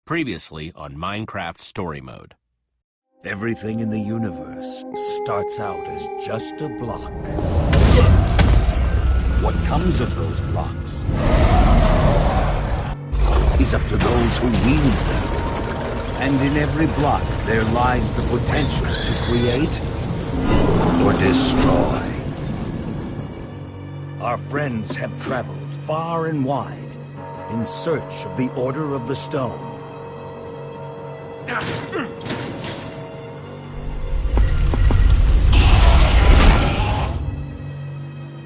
Previously on Minecraft Story Mode. Everything in the universe starts out as just a block. What comes of those blocks is up to those who wield them. And in every block there lies the potential to create or destroy. Our friends have traveled far and wide in search of the Order of the Stone.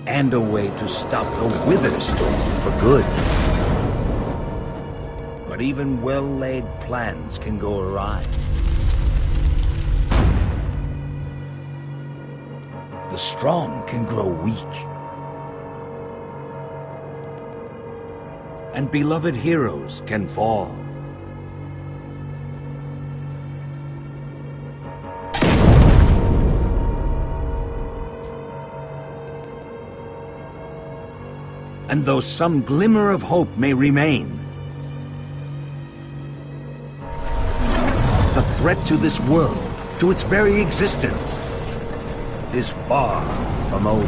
And a way to stop the Wither Storm for good. But even well-laid plans can go awry. The strong can grow weak. And beloved heroes can fall. And though some glimmer of hope may remain, the threat to this world, to its very existence, is far from over.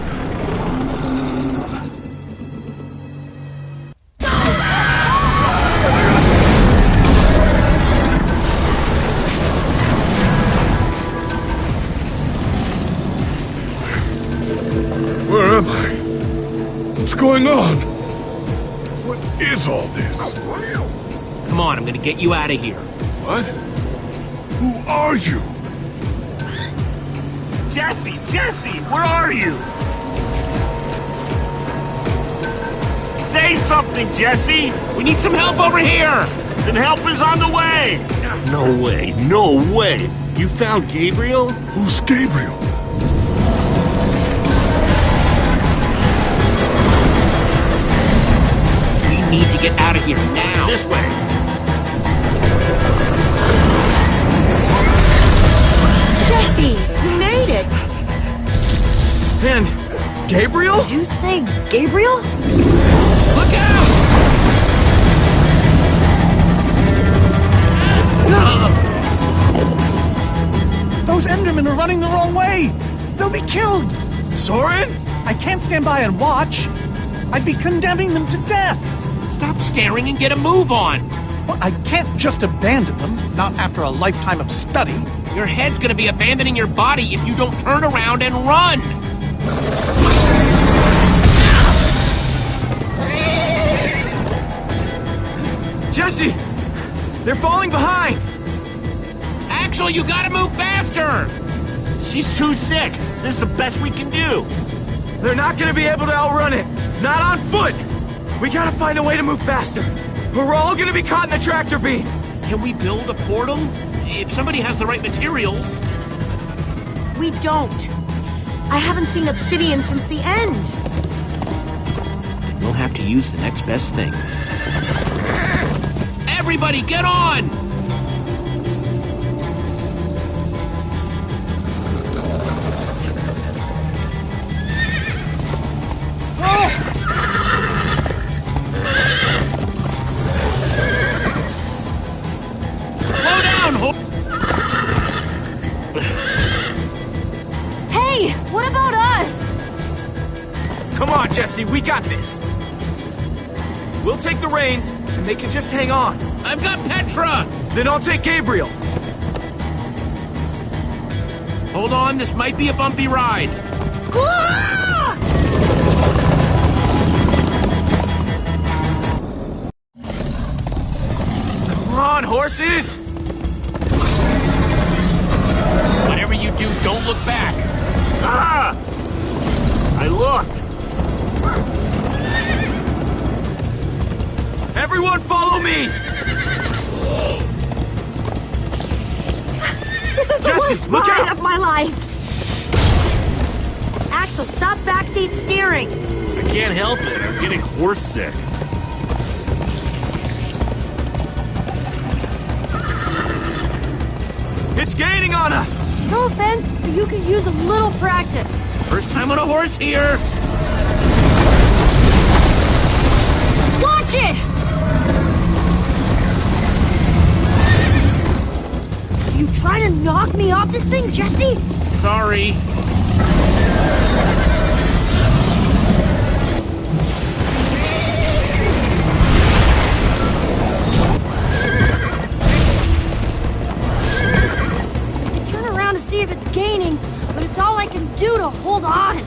Where am I? What's going on? What is all this? Come on, I'm gonna get you out of here. What? Who are you? Jesse, where are you? Say something, Jesse! We need some help over here! Then help is on the way! No way! You found Gabriel? Who's Gabriel? We need to get out of here now! This way! Jesse, you made it! And Gabriel? Did you say Gabriel? Look out! Those Endermen are running the wrong way! They'll be killed! Soren? I can't stand by and watch. I'd be condemning them to death. Stop staring and get a move on! Well, I can't just abandon them, not after a lifetime of study. Your head's gonna be abandoning your body if you don't turn around and run! Jesse! They're falling behind! Axel, you gotta move faster! She's too sick! This is the best we can do! They're not gonna be able to outrun it! Not on foot! We gotta find a way to move faster! Or we're all gonna be caught in the tractor beam! Can we build a portal? If somebody has the right materials. We don't. I haven't seen obsidian since the end. We'll have to use the next best thing. Everybody, get on! Slow down, Hey, what about us? Come on, Jesse, we got this! We'll take the reins, and they can just hang on. I've got Petra! Then I'll take Gabriel. Hold on, this might be a bumpy ride. Ah! Come on, horses! Whatever you do, don't look back. Ah! I looked! Everyone follow me! This is the Jesse, worst look ride out! of my life! Axel, stop backseat steering! I can't help it. I'm getting horse sick. It's gaining on us! No offense, but you could use a little practice. First time on a horse here. Watch it! trying to knock me off this thing, Jesse? Sorry. Turn around to see if it's gaining, but it's all I can do to hold on.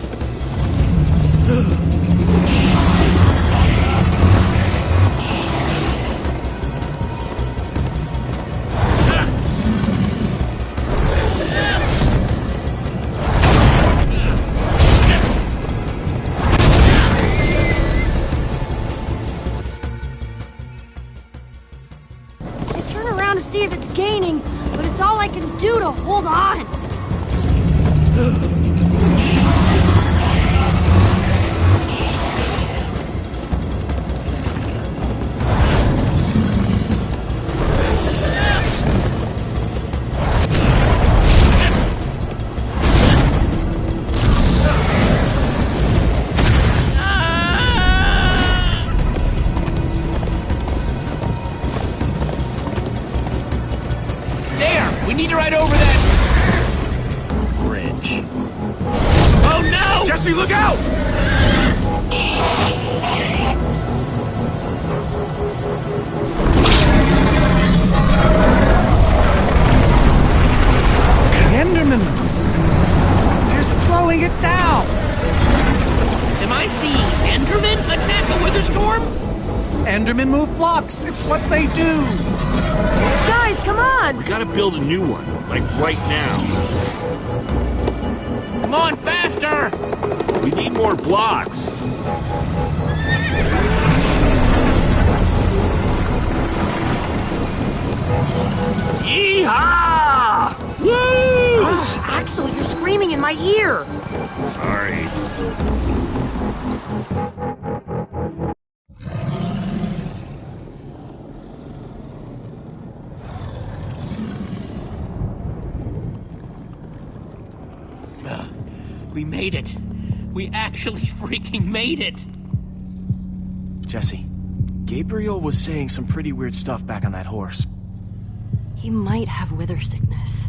See if it's gaining, but it's all I can do to hold on. We need to ride over that bridge. Oh no! Jesse, look out! The Enderman! They're slowing it down! Am I seeing Enderman attack a Witherstorm? Endermen move blocks. It's what they do. Guys, come on! We gotta build a new one, like right now. Come on, faster! We need more blocks. Yeehaw! Woo! Axel, you're screaming in my ear. Sorry. We made it. We actually freaking made it. Jesse, Gabriel was saying some pretty weird stuff back on that horse. He might have wither sickness.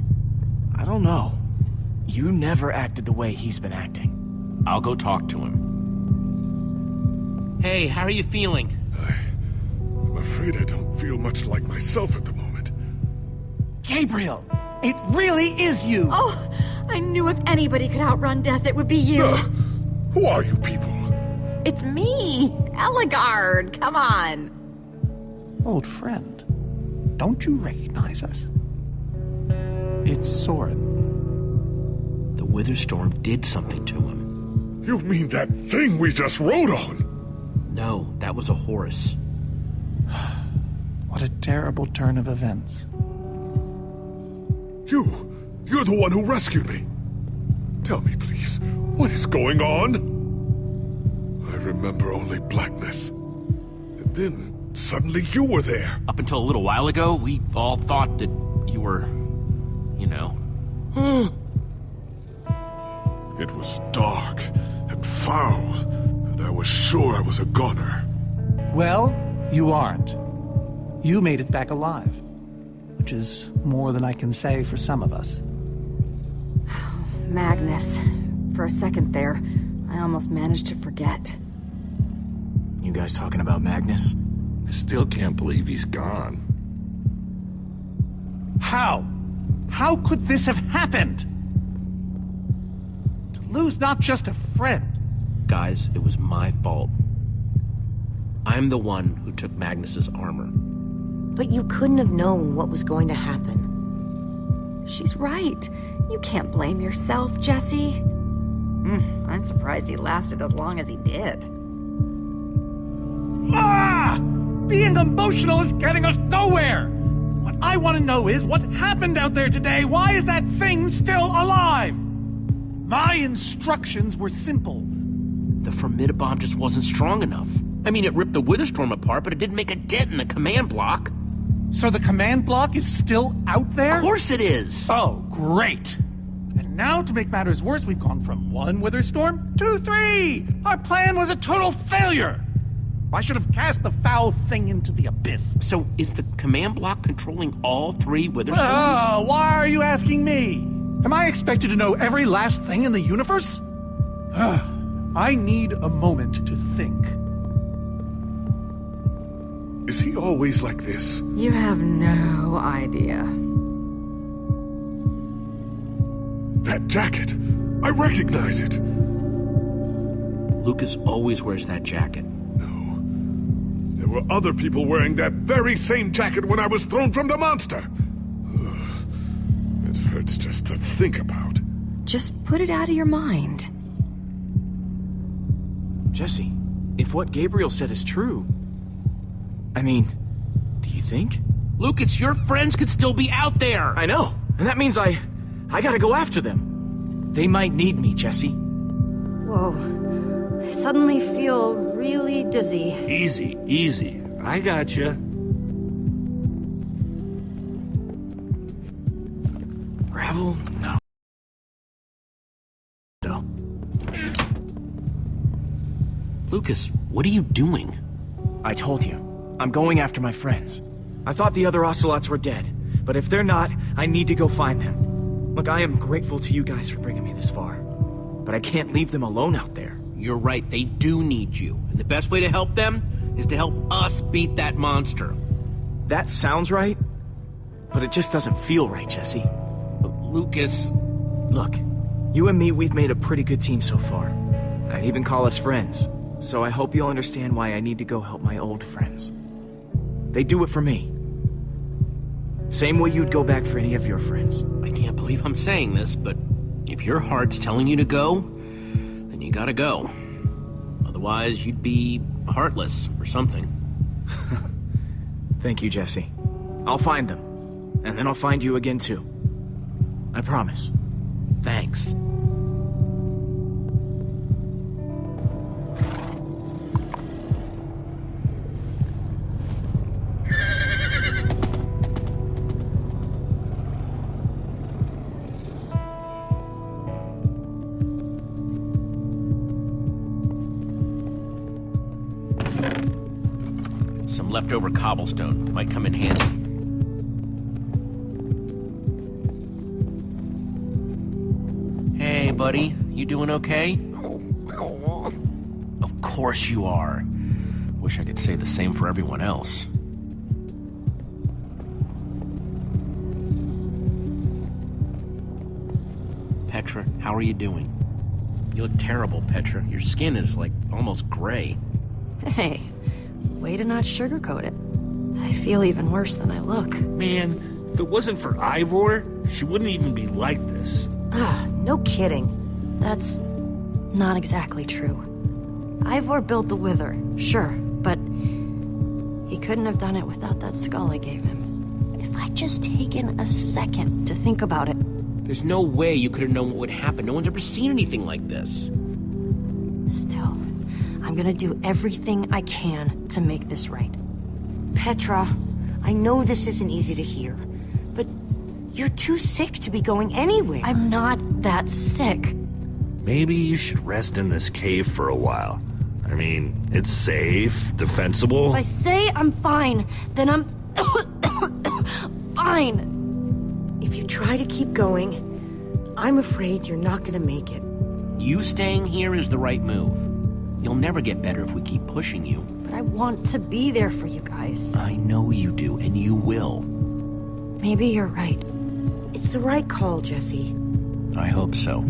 I don't know. You never acted the way he's been acting. I'll go talk to him. Hey, how are you feeling? I'm afraid I don't feel much like myself at the moment. Gabriel, it really is you. Oh, I knew if anybody could outrun death, it would be you. Who are you people? It's me, Ellegaard. Come on. Old friend, don't you recognize us? It's Soren. The Witherstorm did something to him. You mean that thing we just rode on? No, that was a horse. What a terrible turn of events. You're the one who rescued me. Tell me, please, what is going on? I remember only blackness. And then, suddenly you were there. Up until a little while ago, we all thought that you were, you know. It was dark and foul, and I was sure I was a goner. Well, you aren't. You made it back alive, which is more than I can say for some of us. Magnus. For a second there, I almost managed to forget. You guys talking about Magnus? I still can't believe he's gone. How? How could this have happened? To lose not just a friend. Guys, it was my fault. I'm the one who took Magnus's armor. But you couldn't have known what was going to happen. She's right. You can't blame yourself, Jesse. I'm surprised he lasted as long as he did. Being emotional is getting us nowhere! What I want to know is what happened out there today? Why is that thing still alive? My instructions were simple. The Formidabomb just wasn't strong enough. I mean, it ripped the Witherstorm apart, but it didn't make a dent in the command block. So the command block is still out there? Of course it is! Oh, great! And now, to make matters worse, we've gone from 1 Witherstorm to 3! Our plan was a total failure! I should have cast the foul thing into the abyss. So, is the command block controlling all 3 Witherstones? Oh, why are you asking me? Am I expected to know every last thing in the universe? I need a moment to think. Is he always like this? You have no idea. That jacket! I recognize it! Lucas always wears that jacket. No. There were other people wearing that very same jacket when I was thrown from the monster! It hurts just to think about. Just put it out of your mind. Jesse, if what Gabriel said is true... I mean, do you think? Lucas, your friends could still be out there! I know, and that means I gotta go after them. They might need me, Jesse. Whoa. I suddenly feel really dizzy. Easy, easy. I gotcha. Gravel? No. No. Lucas, what are you doing? I told you. I'm going after my friends. I thought the other Ocelots were dead, but if they're not, I need to go find them. Look, I am grateful to you guys for bringing me this far, but I can't leave them alone out there. You're right, they do need you. And the best way to help them is to help us beat that monster. That sounds right, but it just doesn't feel right, Jesse. Lucas... Look, you and me, we've made a pretty good team so far. I'd even call us friends, so I hope you'll understand why I need to go help my old friends. They do it for me. Same way you'd go back for any of your friends. I can't believe I'm saying this, but if your heart's telling you to go, then you gotta go. Otherwise, you'd be heartless or something. Thank you, Jesse. I'll find them. And then I'll find you again, too. I promise. Thanks. Some leftover cobblestone might come in handy. Hey, buddy. You doing okay? Of course you are. Wish I could say the same for everyone else. Petra, how are you doing? You look terrible, Petra. Your skin is, like, almost gray. Hey, way to not sugarcoat it. I feel even worse than I look. Man, if it wasn't for Ivor, she wouldn't even be like this. No kidding. That's not exactly true. Ivor built the Wither, sure, but he couldn't have done it without that skull I gave him. If I'd just taken a second to think about it. There's no way you could have known what would happen. No one's ever seen anything like this. Still, I'm gonna do everything I can to make this right. Petra, I know this isn't easy to hear, but you're too sick to be going anywhere. I'm not that sick. Maybe you should rest in this cave for a while. I mean, it's safe, defensible. If I say I'm fine, then I'm fine. If you try to keep going, I'm afraid you're not gonna make it. You staying here is the right move. You'll never get better if we keep pushing you. But I want to be there for you guys. I know you do, and you will. Maybe you're right. It's the right call, Jesse. I hope so.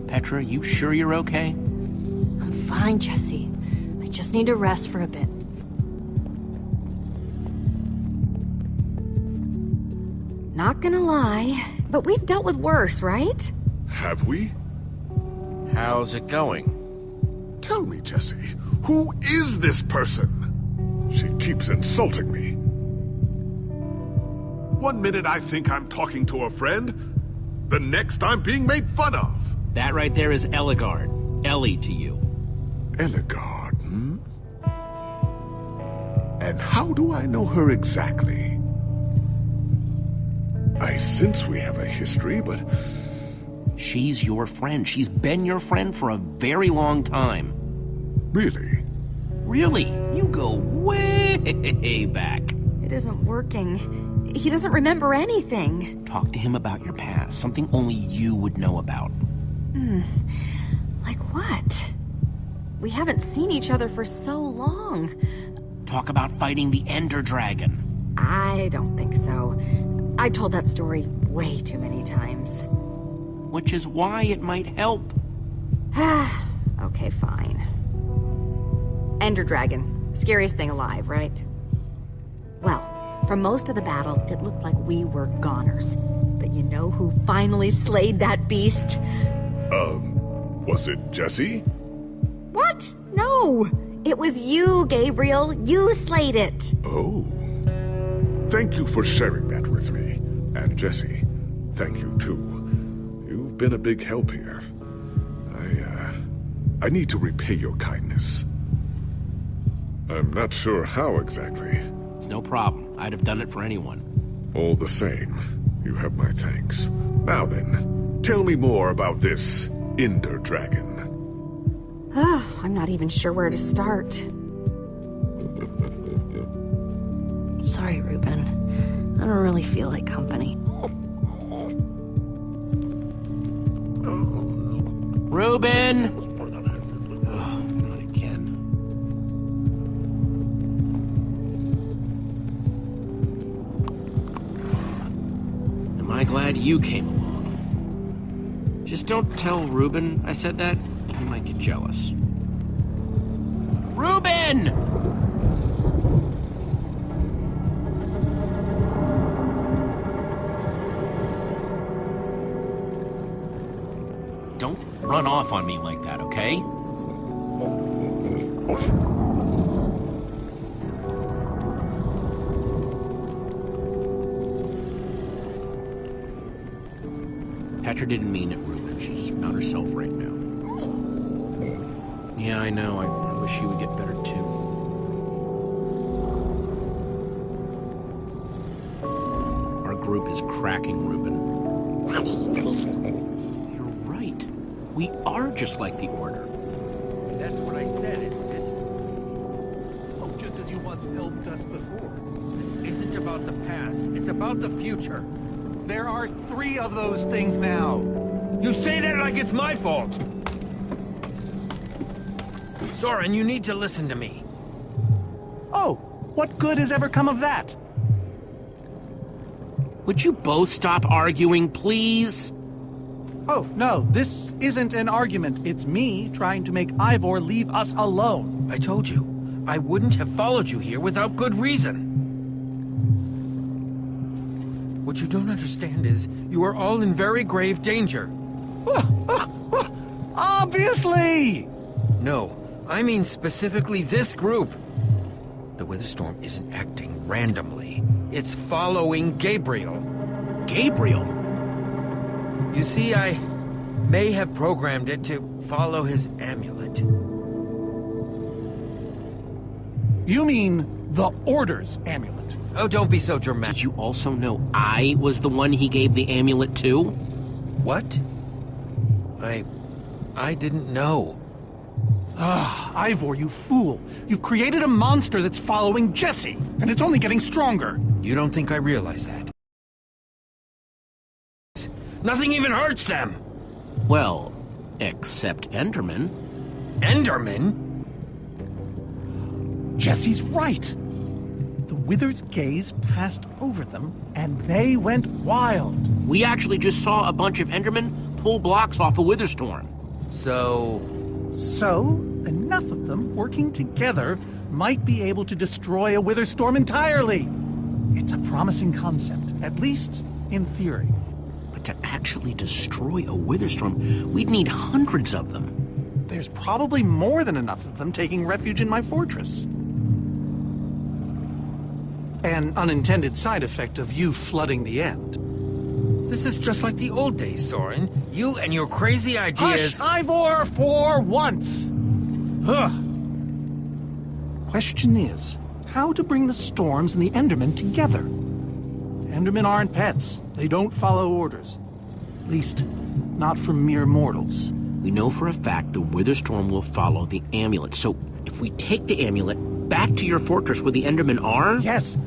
Petra, you sure you're okay? I'm fine, Jesse. I just need to rest for a bit. Not gonna lie, but we've dealt with worse, right? Have we? How's it going? Tell me, Jesse, who is this person? She keeps insulting me. One minute I think I'm talking to a friend, the next I'm being made fun of. That right there is Ellegaard. Ellie to you. Ellegaard, hmm? And how do I know her exactly? I sense we have a history, but... She's your friend. She's been your friend for a very long time. Really? Really? You go way back. It isn't working. He doesn't remember anything. Talk to him about your past, something only you would know about. Like what? We haven't seen each other for so long. Talk about fighting the Ender Dragon. I don't think so. I told that story way too many times. Which is why it might help. Okay, fine. Ender Dragon. Scariest thing alive, right? Well, for most of the battle, it looked like we were goners. But you know who finally slayed that beast? Was it Jesse? What? No! It was you, Gabriel. You slayed it. Oh. Thank you for sharing that with me. And Jesse, thank you too. You've been a big help here. I need to repay your kindness. I'm not sure how exactly. It's no problem. I'd have done it for anyone. All the same, you have my thanks. Now then, tell me more about this Ender Dragon. I'm not even sure where to start. Sorry, Reuben. I don't really feel like company. Reuben! Oh, not again. Am I glad you came along? Just don't tell Reuben I said that. He might get jealous. Reuben! Don't run off on me like that, okay? Petra didn't mean it, Reuben. She's just not herself right now. Yeah, I know. I wish she would get better, too. Our group is cracking, Reuben. You're right. We are just like the Order. That's what I said, isn't it? Oh, just as you once helped us before. This isn't about the past. It's about the future. There are 3 of those things now. You say that like it's my fault. Soren, you need to listen to me. Oh, what good has ever come of that? Would you both stop arguing, please? Oh, no, this isn't an argument. It's me trying to make Ivor leave us alone. I told you, I wouldn't have followed you here without good reason. What you don't understand is, you are all in very grave danger. Obviously! No, I mean specifically this group. The Witherstorm isn't acting randomly. It's following Gabriel. Gabriel? You see, I may have programmed it to follow his amulet. You mean the Order's amulet? Oh, don't be so dramatic. Did you also know I was the one he gave the amulet to? What? I didn't know. Ivor, you fool. You've created a monster that's following Jesse, and it's only getting stronger. You don't think I realize that? Nothing even hurts them! Well, except Enderman. Enderman? Jesse's right. The Wither's gaze passed over them, and they went wild. We actually just saw a bunch of Endermen pull blocks off a Witherstorm. So, enough of them working together might be able to destroy a Witherstorm entirely. It's a promising concept, at least in theory. But to actually destroy a Witherstorm, we'd need hundreds of them. There's probably more than enough of them taking refuge in my fortress. An unintended side effect of you flooding the end. This is just like the old days, Soren. You and your crazy ideas— Hush, Ivor, for once! Question is, how to bring the Storms and the Endermen together? Endermen aren't pets. They don't follow orders. At least, not from mere mortals. We know for a fact the Witherstorm will follow the amulet. So if we take the amulet back to your fortress where the Endermen are... Yes.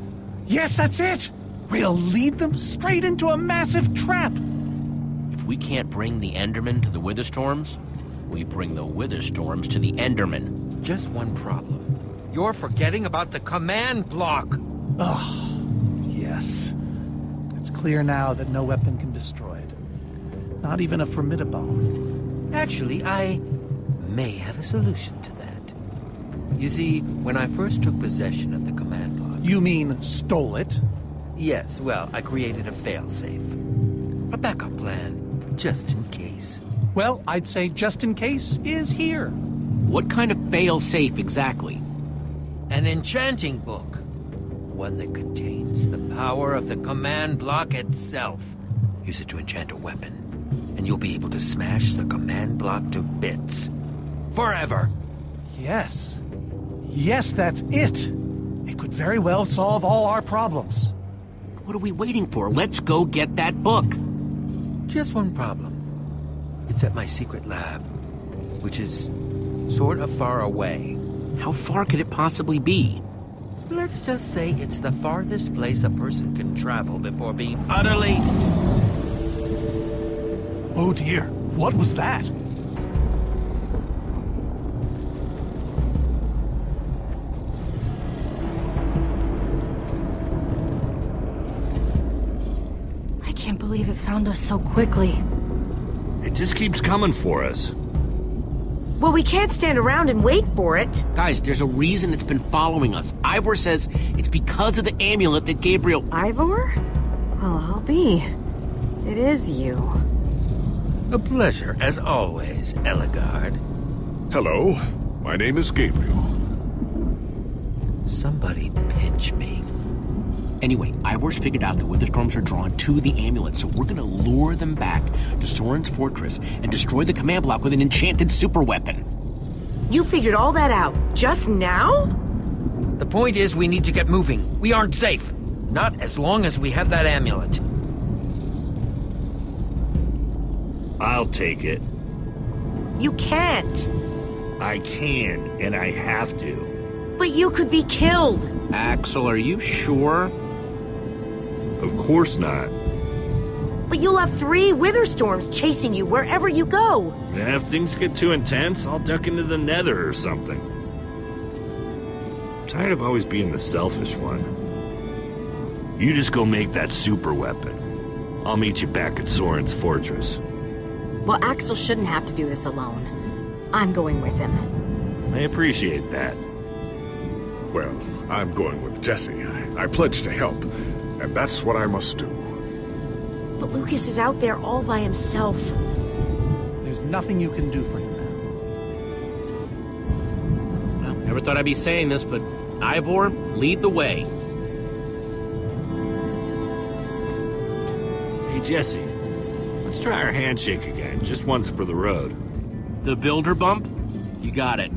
Yes, that's it. We'll lead them straight into a massive trap. If we can't bring the Endermen to the Witherstorms, we bring the Witherstorms to the Endermen. Just one problem. You're forgetting about the command block. Ugh, yes. It's clear now that no weapon can destroy it. Not even a Formidabone. Actually, I may have a solution to that. You see, when I first took possession of the command block... You mean stole it? Yes, well, I created a failsafe. A backup plan, for just in case. Well, I'd say just in case is here. What kind of fail-safe exactly? An enchanting book. One that contains the power of the command block itself. Use it to enchant a weapon, and you'll be able to smash the command block to bits. Forever! Yes. Yes, that's it. It could very well solve all our problems. What are we waiting for? Let's go get that book. Just one problem. It's at my secret lab, which is sort of far away. How far could it possibly be? Let's just say it's the farthest place a person can travel before being utterly... Oh dear, what was that? I can't believe it found us so quickly. It just keeps coming for us. Well, we can't stand around and wait for it. Guys, there's a reason it's been following us. Ivor says it's because of the amulet that Gabriel... Ivor? Well, I'll be. It is you. A pleasure, as always, Ellegaard. Hello, my name is Gabriel. Somebody pinch me. Anyway, Ivor's figured out the Witherstorms are drawn to the amulet, so we're gonna lure them back to Soren's fortress and destroy the command block with an enchanted super weapon. You figured all that out just now? The point is, we need to get moving. We aren't safe. Not as long as we have that amulet. I'll take it. You can't. I can, and I have to. But you could be killed. Axel, are you sure? Of course not. But you'll have 3 Witherstorms chasing you wherever you go. And if things get too intense, I'll duck into the nether or something. I'm tired of always being the selfish one. You just go make that super weapon. I'll meet you back at Soren's fortress. Well, Axel shouldn't have to do this alone. I'm going with him. I appreciate that. Well, I'm going with Jesse. I pledged to help, and that's what I must do. But Lucas is out there all by himself. There's nothing you can do for him now. Well, never thought I'd be saying this, but Ivor, lead the way. Hey, Jesse. Let's try our handshake again, just once for the road. The builder bump? You got it.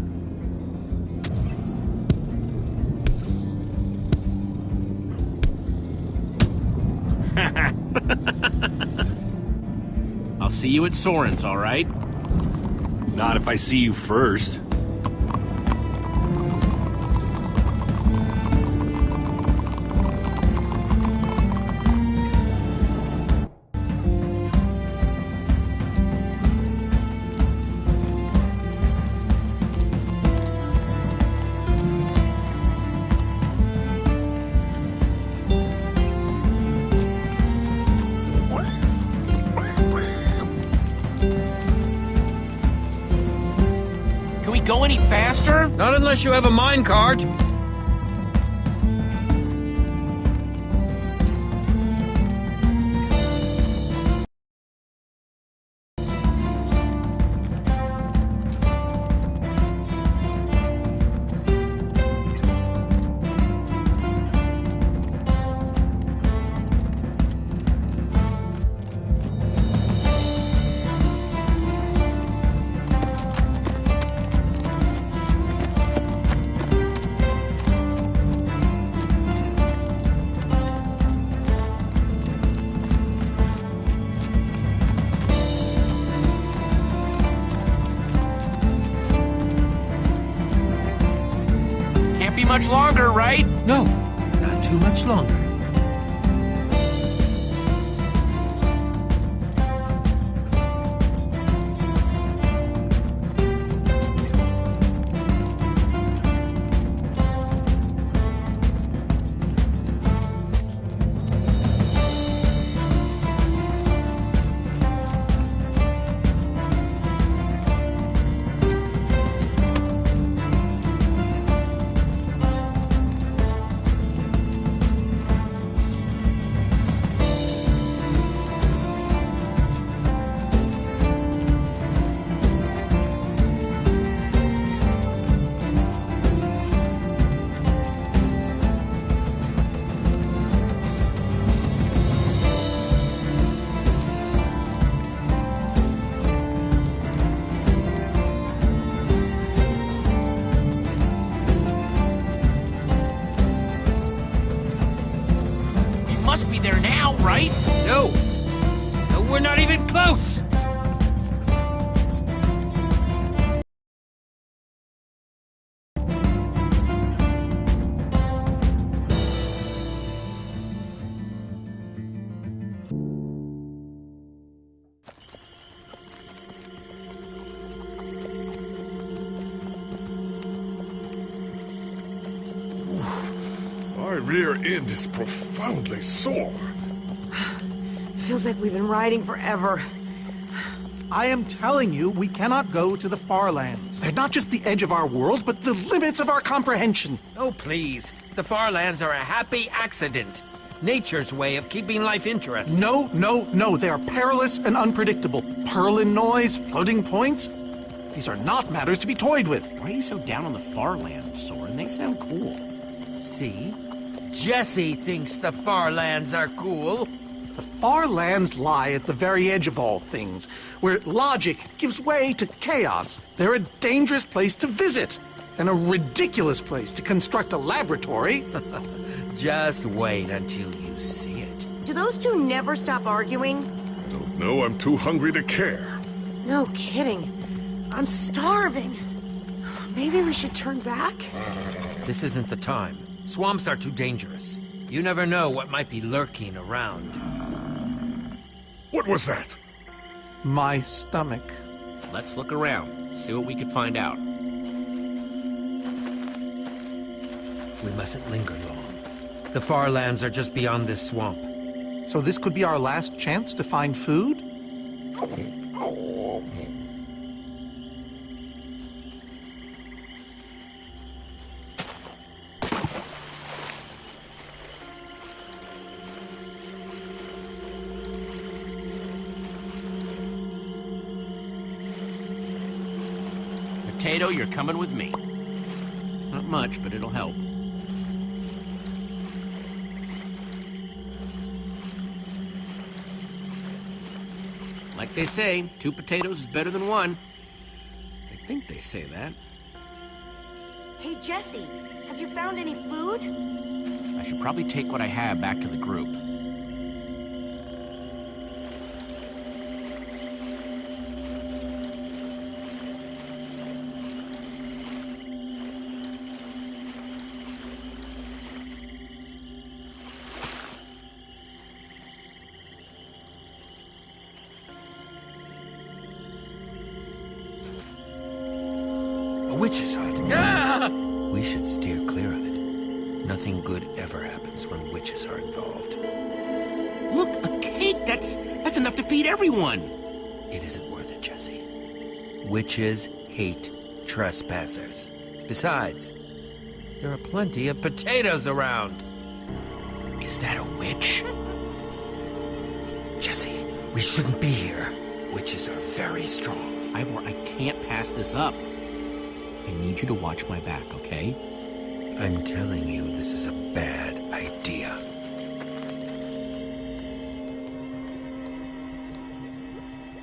I'll see you at Soren's, all right? Not if I see you first. Go any faster? Not unless you have a minecart. be much longer, right? No, not too much longer. Must be there now, right? No! No, we're not even close! My rear end is profoundly sore. Feels like we've been riding forever. I am telling you, we cannot go to the far lands. They're not just the edge of our world, but the limits of our comprehension. Oh, please. The far lands are a happy accident. Nature's way of keeping life interesting. No, no, no. They are perilous and unpredictable. Purlin noise, floating points. These are not matters to be toyed with. Why are you so down on the far lands, Soren? They sound cool. See? Jesse thinks the far lands are cool. The far lands lie at the very edge of all things, where logic gives way to chaos. They're a dangerous place to visit, and a ridiculous place to construct a laboratory. Just wait until you see it. Do those two never stop arguing? Don't know, I'm too hungry to care. No kidding. I'm starving. Maybe we should turn back? This isn't the time. Swamps are too dangerous. You never know what might be lurking around. What was that? My stomach. Let's look around, see what we could find out. We mustn't linger long. The far lands are just beyond this swamp. So this could be our last chance to find food? Potato, you're coming with me. Not much, but it'll help. Like they say, 2 potatoes is better than 1. I think they say that. Hey, Jesse, have you found any food? I should probably take what I have back to the group. A witch's hut. Ah! We should steer clear of it. Nothing good ever happens when witches are involved. Look, a cake! That's enough to feed everyone! It isn't worth it, Jesse. Witches hate trespassers. Besides, there are plenty of potatoes around. Is that a witch? Jesse, we shouldn't be here. Witches are very strong. Ivor, I can't pass this up. I need you to watch my back, okay? I'm telling you, this is a bad idea.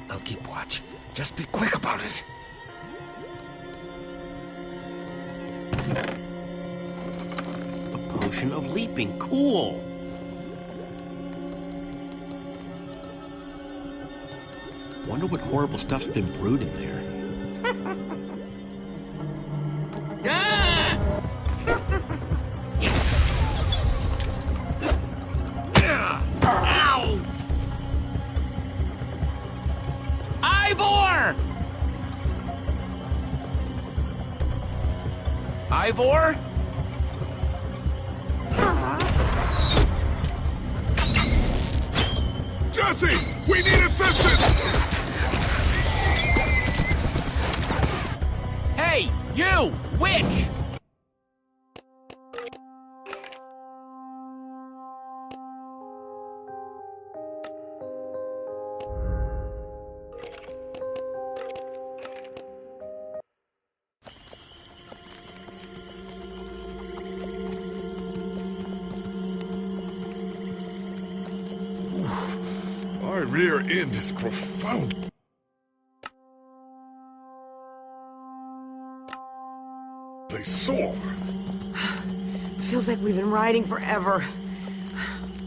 I'll keep watch. Just be quick about it. A potion of leaping. Cool. Wonder what horrible stuff's been brewed in there. Ah! Ivor? Jesse! We need assistance! Hey, you! Witch! My rear end is profound. They soar. Feels like we've been riding forever.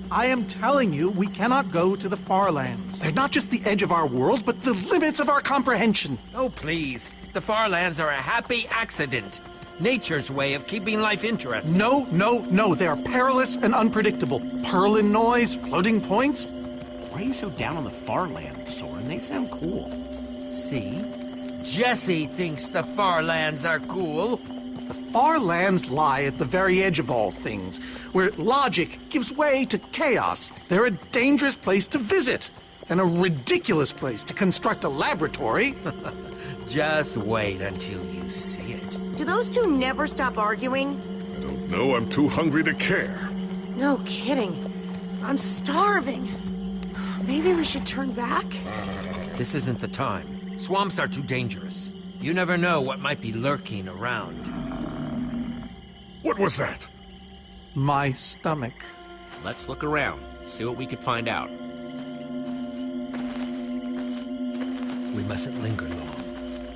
I am telling you, we cannot go to the far lands. They're not just the edge of our world, but the limits of our comprehension. Oh, please. The far lands are a happy accident. Nature's way of keeping life interesting. No, no, no. They are perilous and unpredictable. Purlin noise, floating points. Why are you so down on the far lands, Soren? They sound cool. See? Jesse thinks the far lands are cool. The far lands lie at the very edge of all things, where logic gives way to chaos. They're a dangerous place to visit, and a ridiculous place to construct a laboratory. Just wait until you see it. Do those two never stop arguing? I don't know. I'm too hungry to care. No kidding. I'm starving. Maybe we should turn back? This isn't the time. Swamps are too dangerous. You never know what might be lurking around. What was that? My stomach. Let's look around, see what we could find out. We mustn't linger long.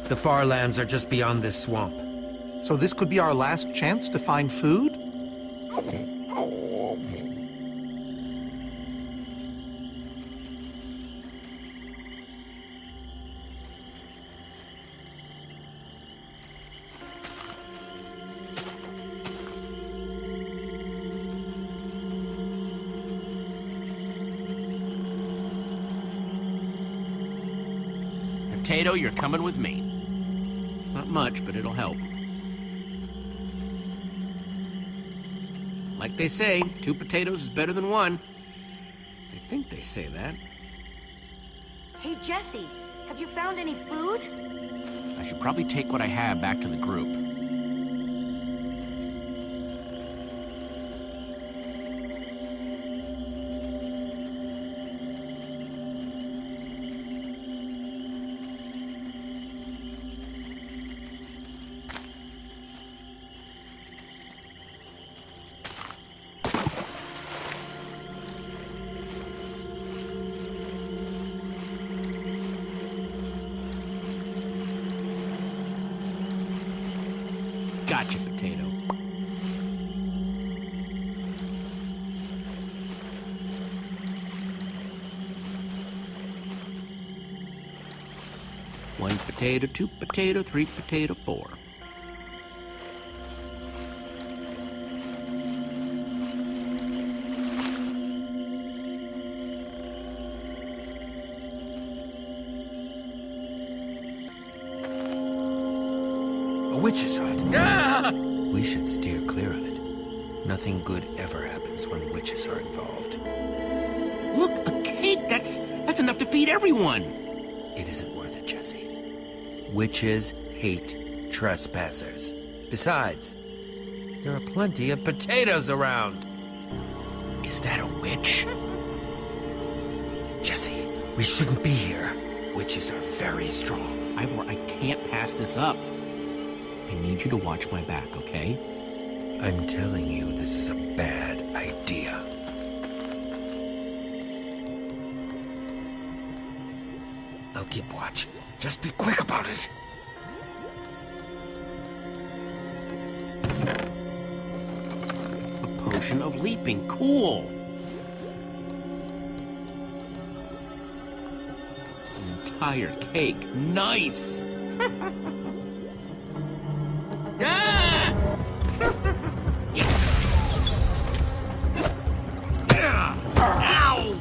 The far lands are just beyond this swamp. So this could be our last chance to find food? Potato, you're coming with me. It's not much, but it'll help. Like they say, 2 potatoes is better than 1. I think they say that. Hey, Jesse, have you found any food? I should probably take what I have back to the group. Gotcha, potato. One potato, 2 potato, 3 potato, 4. A witch's hut. Ah! We should steer clear of it. Nothing good ever happens when witches are involved. Look, a cake! That's enough to feed everyone! It isn't worth it, Jesse. Witches hate trespassers. Besides, there are plenty of potatoes around. Is that a witch? Jesse, we shouldn't be here. Witches are very strong. Ivor, I can't pass this up. I need you to watch my back, okay? I'm telling you, this is a bad idea. I'll keep watch. Just be quick about it. A potion of leaping. Cool. An entire cake. Nice. Ah! Ow!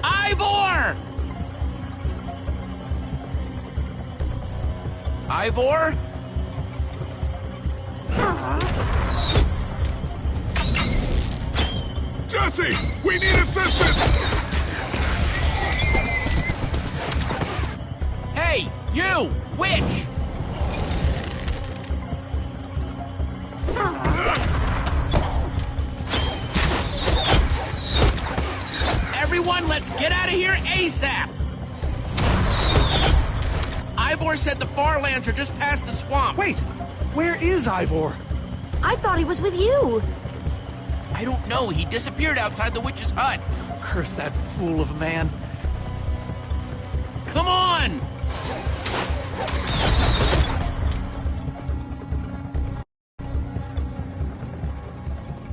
Ivor! Ivor? Jesse! We need assistance! Hey, you! Witch! Everyone, let's get out of here ASAP! Ivor said the Farlands are just past the swamp. Wait! Where is Ivor? I thought he was with you. I don't know. He disappeared outside the witch's hut. Curse that fool of a man. Come on!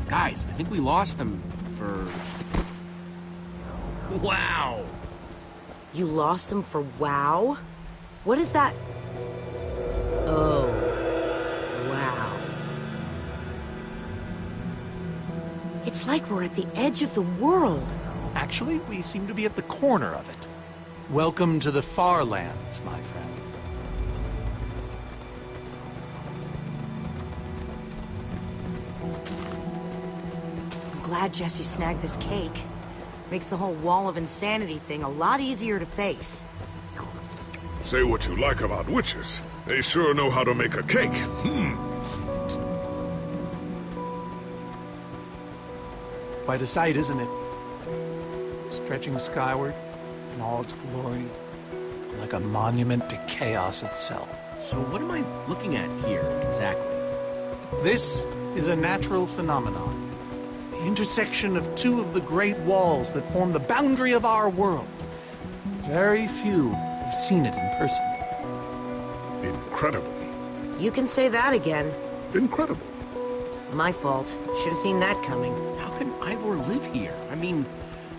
Guys, I think we lost them for... Wow! You lost them for WoW? What is that? Oh. Wow. It's like we're at the edge of the world. Actually, we seem to be at the corner of it. Welcome to the Farlands, my friend. I'm glad Jesse snagged this cake. Makes the whole wall of insanity thing a lot easier to face. Say what you like about witches. They sure know how to make a cake. Quite a sight, isn't it? Stretching skyward in all its glory, like a monument to chaos itself. So what am I looking at here, exactly? This is a natural phenomenon. The intersection of two of the great walls that form the boundary of our world. Very few have seen it in person. Incredible. You can say that again. Incredible. My fault. Should have seen that coming. How can Ivor live here? I mean,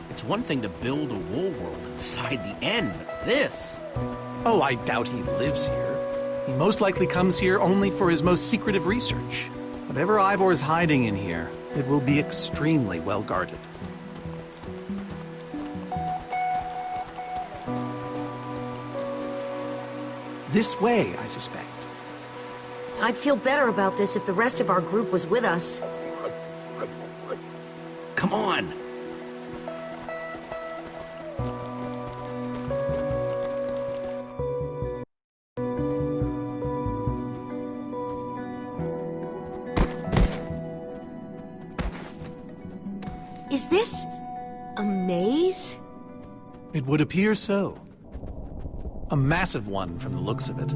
it's one thing to build a wool world inside the end, but this... Oh, I doubt he lives here. He most likely comes here only for his most secretive research. Whatever Ivor's hiding in here, it will be extremely well guarded. This way, I suspect. I'd feel better about this if the rest of our group was with us. Come on! Is this a maze? It would appear so. A massive one from the looks of it.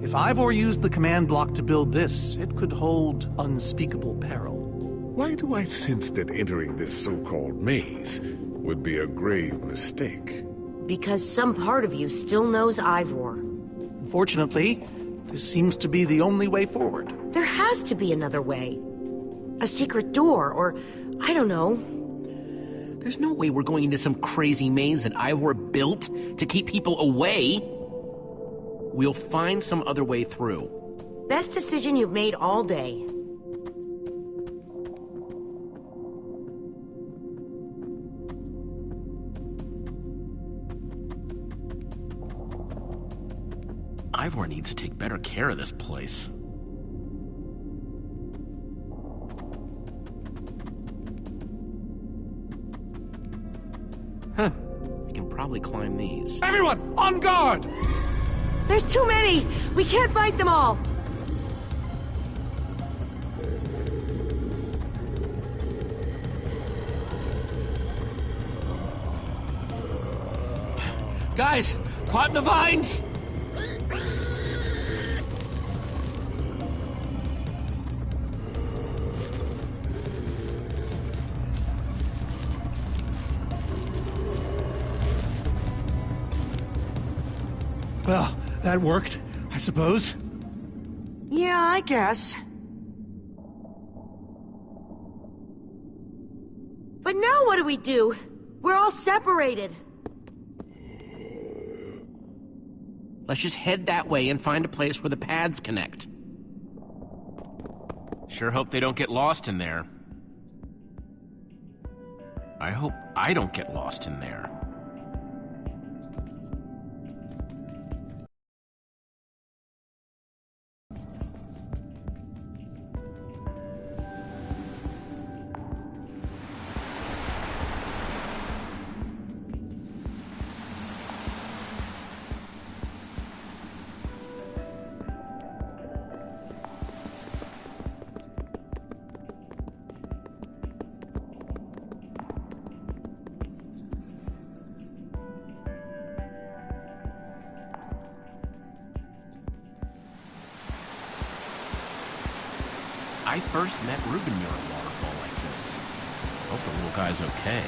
If Ivor used the command block to build this, it could hold unspeakable peril. Why do I sense that entering this so-called maze would be a grave mistake? Because some part of you still knows Ivor. Unfortunately, this seems to be the only way forward. There has to be another way. A secret door, or I don't know. There's no way we're going into some crazy maze that Ivor built to keep people away. We'll find some other way through. Best decision you've made all day. Ivor needs to take better care of this place. Huh. We can probably climb these. Everyone, on guard! There's too many! We can't fight them all! Guys, caught in the vines! Well, that worked, I suppose. Yeah, I guess. But now what do we do? We're all separated. Let's just head that way and find a place where the paths connect. Sure hope they don't get lost in there. I hope I don't get lost in there. I first met Ruben near a waterfall like this. Hope the little guy's okay.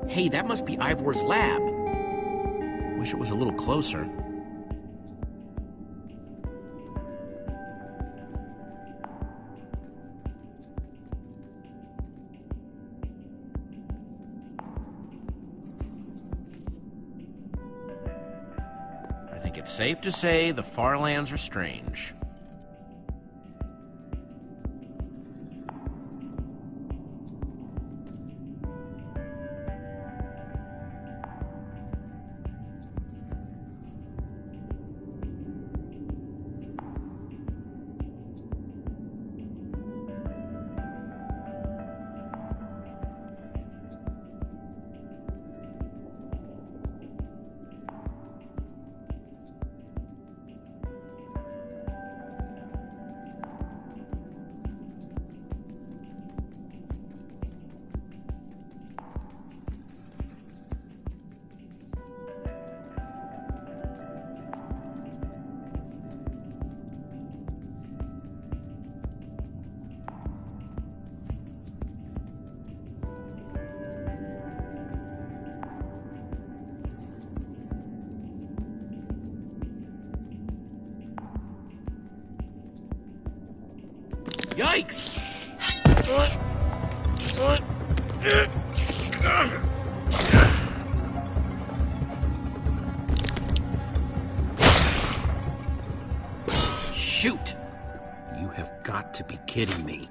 Hey, that must be Ivor's lab. Wish it was a little closer. I think it's safe to say the far lands are strange. Yikes! Shoot! You have got to be kidding me.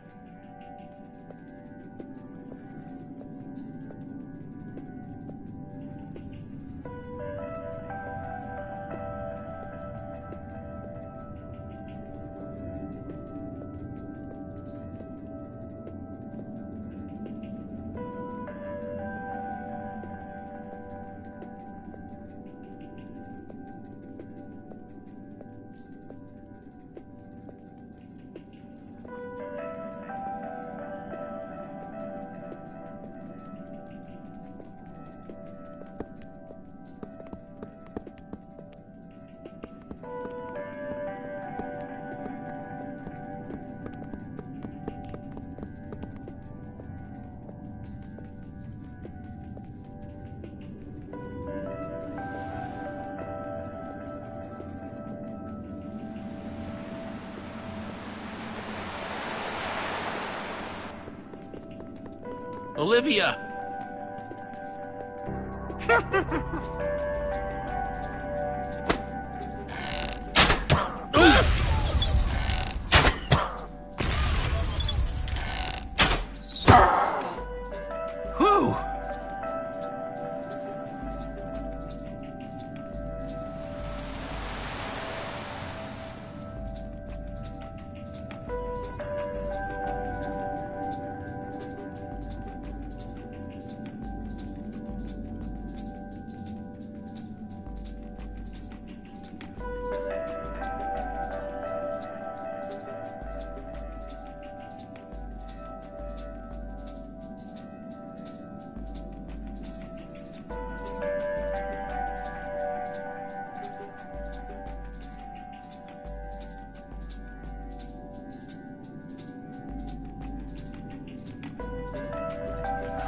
Olivia! Whew!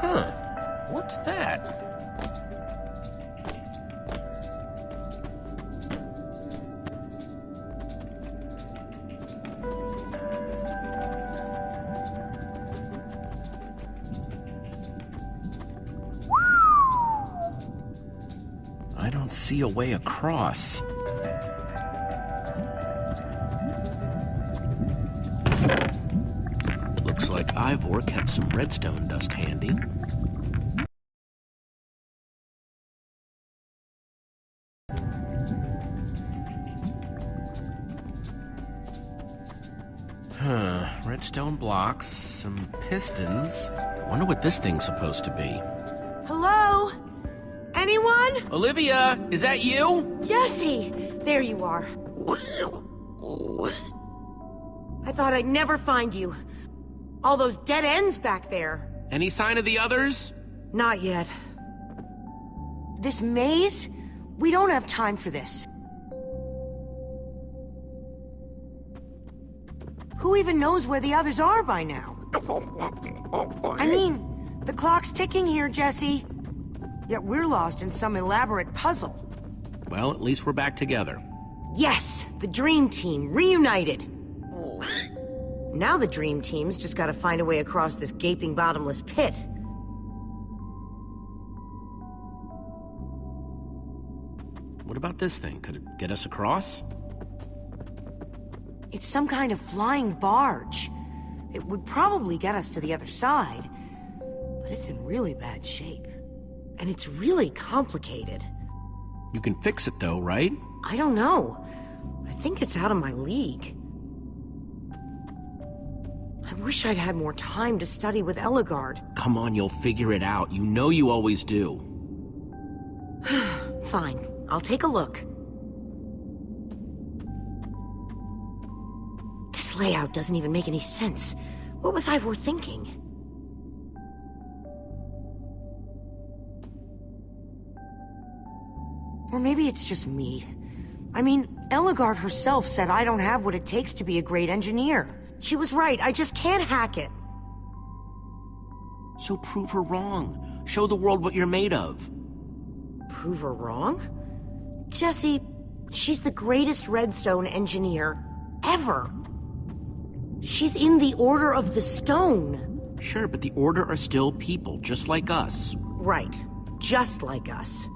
Huh. What's that? I don't see a way across. like Ivor kept some redstone dust handy. Redstone blocks, some pistons. Wonder what this thing's supposed to be. Hello? Anyone? Olivia, is that you? Jesse! There you are. I thought I'd never find you. All those dead ends back there. Any sign of the others? Not yet. This maze? We don't have time for this. Who even knows where the others are by now? I mean, the clock's ticking here, Jesse. Yet we're lost in some elaborate puzzle. Well, at least we're back together. Yes, the Dream Team, reunited. Now the Dream Team's just gotta find a way across this gaping bottomless pit. What about this thing? Could it get us across? It's some kind of flying barge. It would probably get us to the other side, but it's in really bad shape. And it's really complicated. You can fix it though, right? I don't know. I think it's out of my league. I wish I'd had more time to study with Ellegaard. Come on, you'll figure it out. You know you always do. Fine, I'll take a look. This layout doesn't even make any sense. What was Ivor thinking? Or maybe it's just me. I mean, Ellegaard herself said I don't have what it takes to be a great engineer. She was right, I just can't hack it. So prove her wrong. Show the world what you're made of. Prove her wrong? Jesse, she's the greatest redstone engineer ever. She's in the Order of the Stone. Sure, but the Order are still people, just like us. Right, just like us.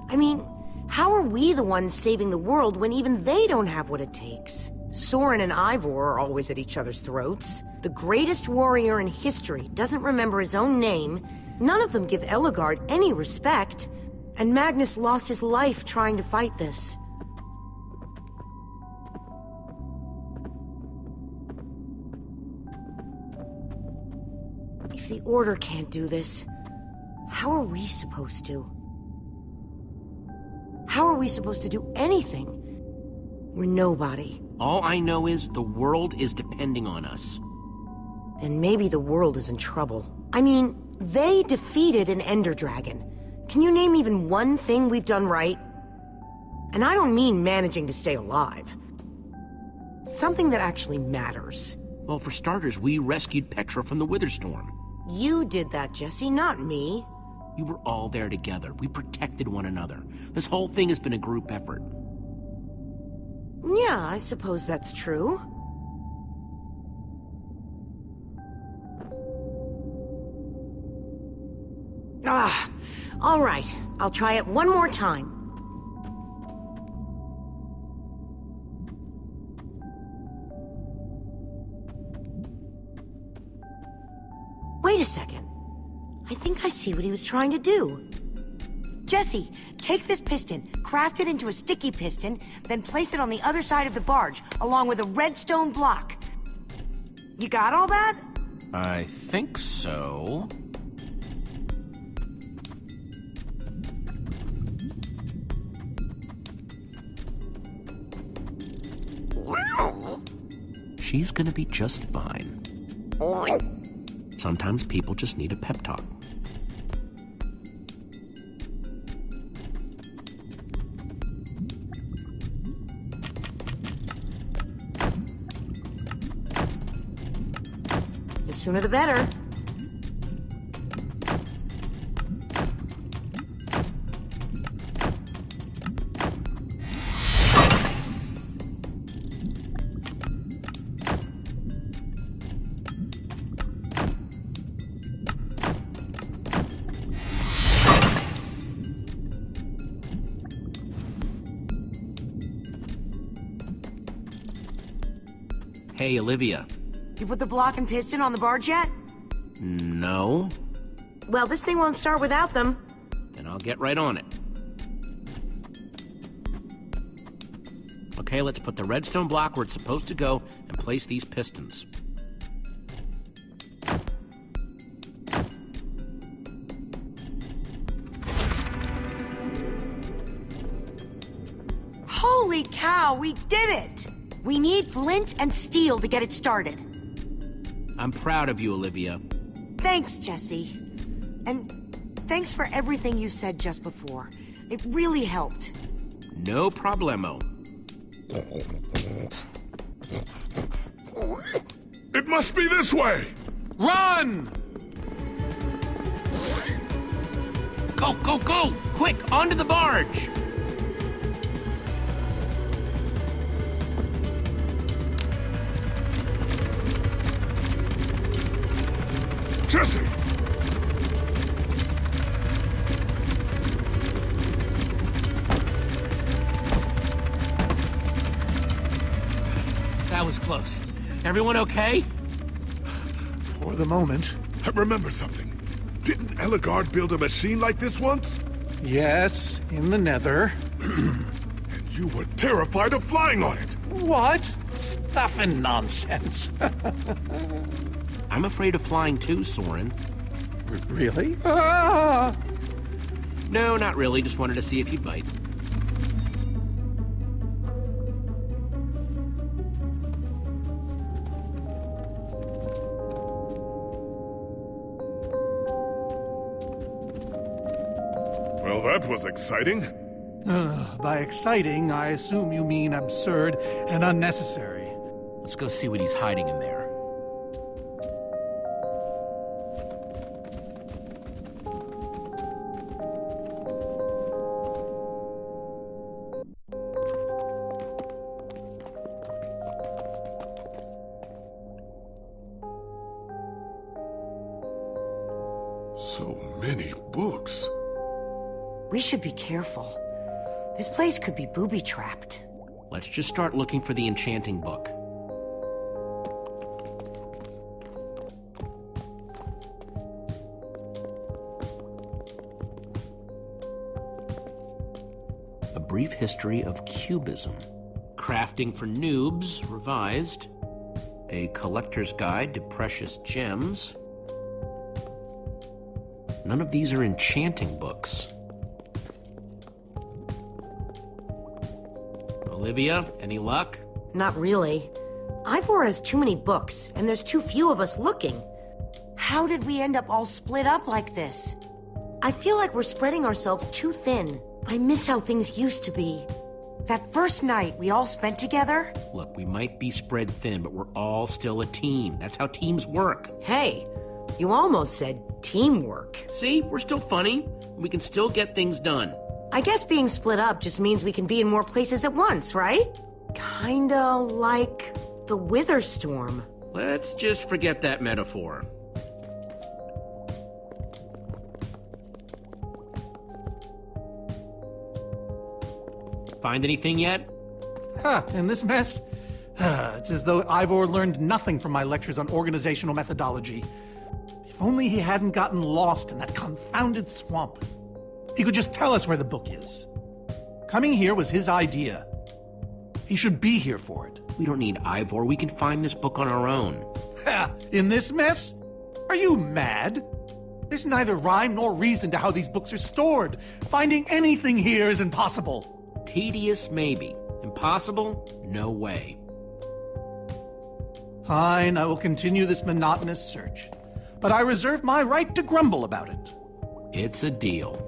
I mean, how are we the ones saving the world when even they don't have what it takes? Soren and Ivor are always at each other's throats. The greatest warrior in history doesn't remember his own name. None of them give Ellegaard any respect. And Magnus lost his life trying to fight this. If the Order can't do this, how are we supposed to? How are we supposed to do anything? We're nobody. All I know is the world is depending on us. Then maybe the world is in trouble. I mean, they defeated an Ender Dragon. Can you name even one thing we've done right? And I don't mean managing to stay alive. Something that actually matters. Well, for starters, we rescued Petra from the Witherstorm. You did that, Jesse, not me. We were all there together. We protected one another. This whole thing has been a group effort. Yeah, I suppose that's true. All right. I'll try it one more time. Wait a second. I think I see what he was trying to do. Jesse, take this piston, craft it into a sticky piston, then place it on the other side of the barge, along with a redstone block. You got all that? I think so. She's gonna be just fine. Sometimes people just need a pep talk. The sooner the better. Hey, Olivia. You put the block and piston on the barge yet? No. Well, this thing won't start without them. Then I'll get right on it. Okay, let's put the redstone block where it's supposed to go and place these pistons. Holy cow, we did it! We need flint and steel to get it started. I'm proud of you, Olivia. Thanks, Jesse. And thanks for everything you said just before. It really helped. No problemo. It must be this way! Run! Go, go, go! Quick, onto the barge! Jesse! That was close. Everyone okay? For the moment. I remember something. Didn't Ellegaard build a machine like this once? Yes, in the nether. And you were terrified of flying on it! What? Stuff and nonsense. I'm afraid of flying too, Soren. Really? Ah! No, not really. Just wanted to see if you'd bite. Well, that was exciting. By exciting, I assume you mean absurd and unnecessary. Let's go see what he's hiding in there. So many books. We should be careful. This place could be booby-trapped. Let's just start looking for the enchanting book. A Brief History of Cubism. Crafting for Noobs, revised. A Collector's Guide to Precious Gems. None of these are enchanting books. Olivia, any luck? Not really. Ivor has too many books, and there's too few of us looking. How did we end up all split up like this? I feel like we're spreading ourselves too thin. I miss how things used to be. That first night we all spent together. Look, we might be spread thin, but we're all still a team. That's how teams work. Hey, you almost said teamwork. See, we're still funny. We can still get things done. I guess being split up just means we can be in more places at once, right? Kinda like the Wither Storm. Let's just forget that metaphor. Find anything yet? In this mess? It's as though Ivor learned nothing from my lectures on organizational methodology. If only he hadn't gotten lost in that confounded swamp. He could just tell us where the book is. Coming here was his idea. He should be here for it. We don't need Ivor. We can find this book on our own. In this mess? Are you mad? There's neither rhyme nor reason to how these books are stored. Finding anything here is impossible. Tedious, maybe. Impossible? No way. Fine, I will continue this monotonous search. But I reserve my right to grumble about it. It's a deal.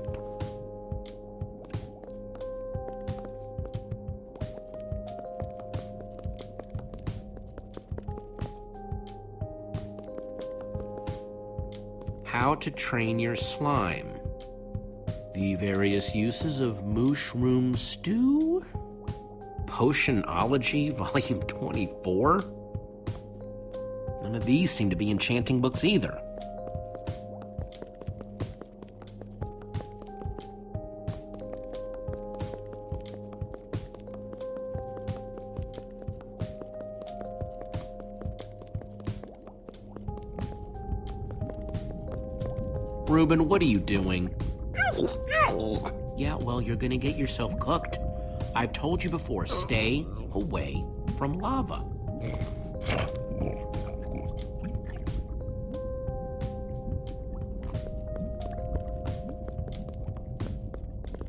How to train your slime. The various uses of mushroom stew? Potionology, Volume 24? None of these seem to be enchanting books either. Reuben, what are you doing? Yeah, well, you're gonna get yourself cooked. I've told you before, stay away from lava.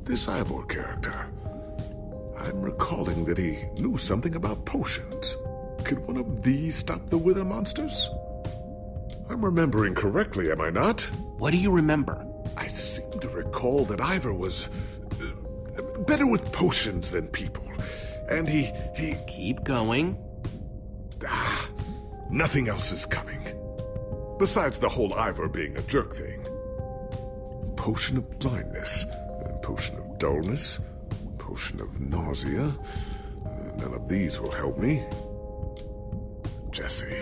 This Ivor character. I'm recalling that he knew something about potions. Could one of these stop the Wither monsters? I'm remembering correctly, am I not? What do you remember? I seem to recall that Ivor was better with potions than people. And he... Keep going. Nothing else is coming. Besides the whole Ivor being a jerk thing. Potion of blindness, potion of dullness, potion of nausea. None of these will help me. Jesse,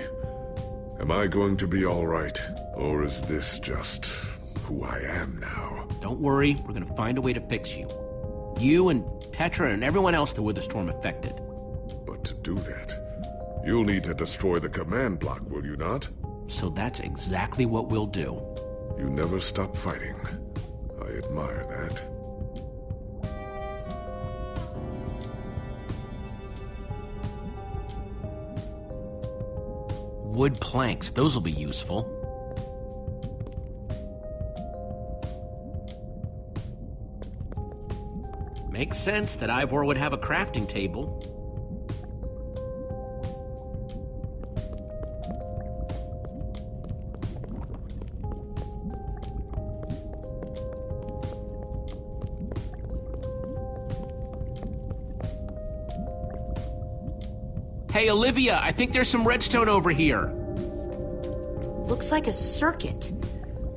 am I going to be all right? Or is this just who I am now? Don't worry, we're gonna find a way to fix you. You and Petra and everyone else that the storm affected. But to do that, you'll need to destroy the command block, will you not? So that's exactly what we'll do. You never stop fighting. I admire that. Wood planks, those will be useful. Makes sense that Ivor would have a crafting table. Hey, Olivia, I think there's some redstone over here. Looks like a circuit.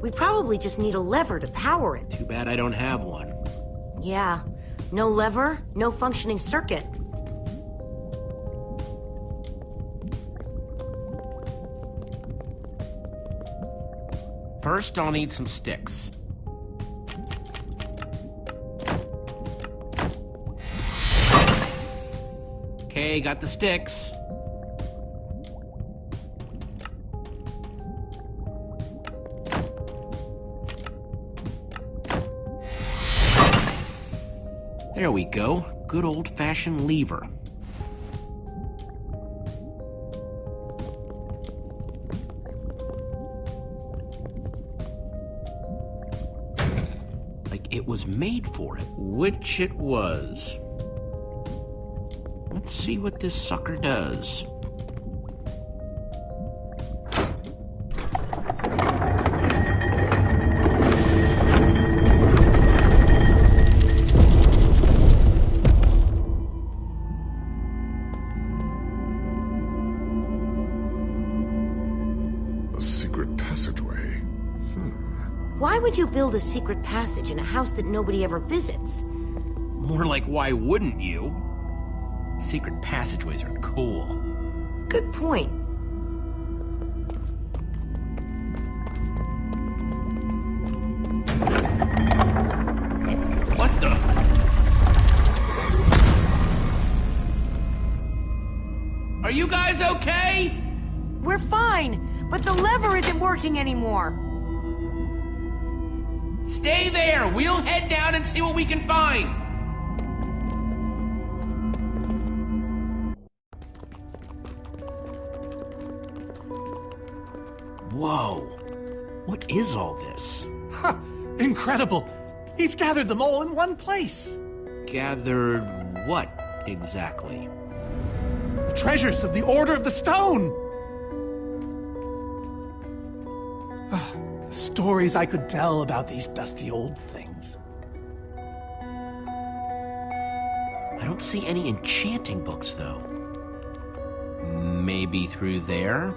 We probably just need a lever to power it. Too bad I don't have one. Yeah. No lever, no functioning circuit. First, I'll need some sticks. Okay, got the sticks. There we go. Good old-fashioned lever. Like it was made for it. Which it was. Let's see what this sucker does. A secret passageway. Why would you build a secret passage in a house that nobody ever visits? More like, why wouldn't you? Secret passageways are cool. Good point. What the? Are you guys okay? We're fine, but the lever isn't working anymore. Stay there. We'll head down and see what we can find. Whoa. What is all this? Ha! Incredible! He's gathered them all in one place. Gathered what, exactly? The treasures of the Order of the Stone! The stories I could tell about these dusty old things. I don't see any enchanting books, though. Maybe through there?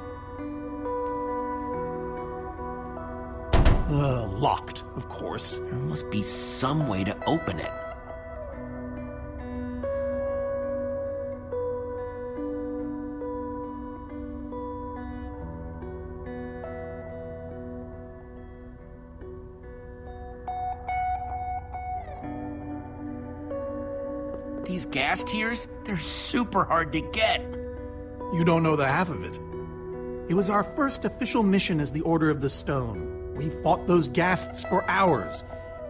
Locked, of course. There must be some way to open it. These gas tiers, they're super hard to get. You don't know the half of it. It was our first official mission as the Order of the Stone. We fought those ghasts for hours,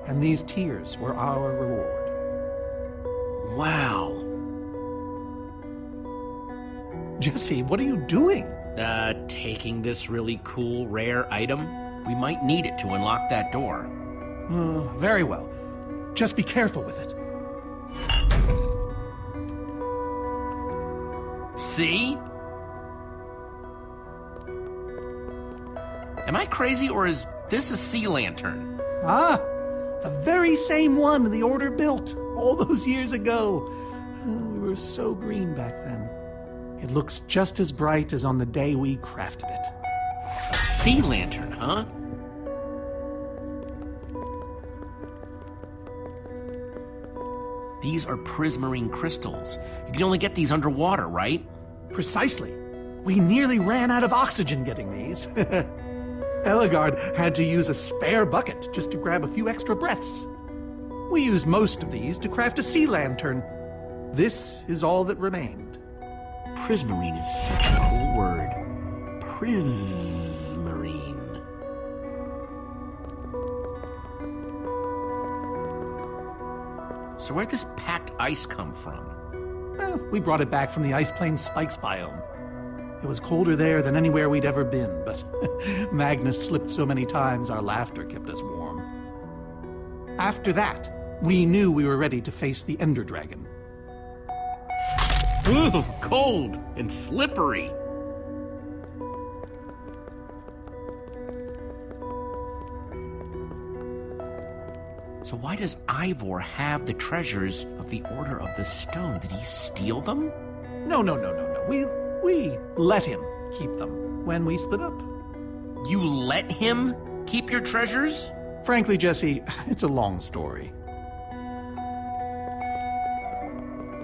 and these tears were our reward. Wow. Jesse, what are you doing? Taking this really cool, rare item. We might need it to unlock that door. Very well. Just be careful with it. See? Am I crazy, or is this a sea lantern? Ah, the very same one the Order built all those years ago. We were so green back then. It looks just as bright as on the day we crafted it. A sea lantern, huh? These are prismarine crystals. You can only get these underwater, right? Precisely. We nearly ran out of oxygen getting these. Ellegaard had to use a spare bucket just to grab a few extra breaths. We used most of these to craft a sea lantern. This is all that remained. Prismarine is such a cool word. Prismarine. So where'd this packed ice come from? Well, we brought it back from the Ice Plains Spikes biome. It was colder there than anywhere we'd ever been, but Magnus slipped so many times our laughter kept us warm. After that, we knew we were ready to face the Ender Dragon. Ooh, cold and slippery. So why does Ivor have the treasures of the Order of the Stone? Did he steal them? No. We let him keep them when we split up. You let him keep your treasures? Frankly, Jesse, it's a long story.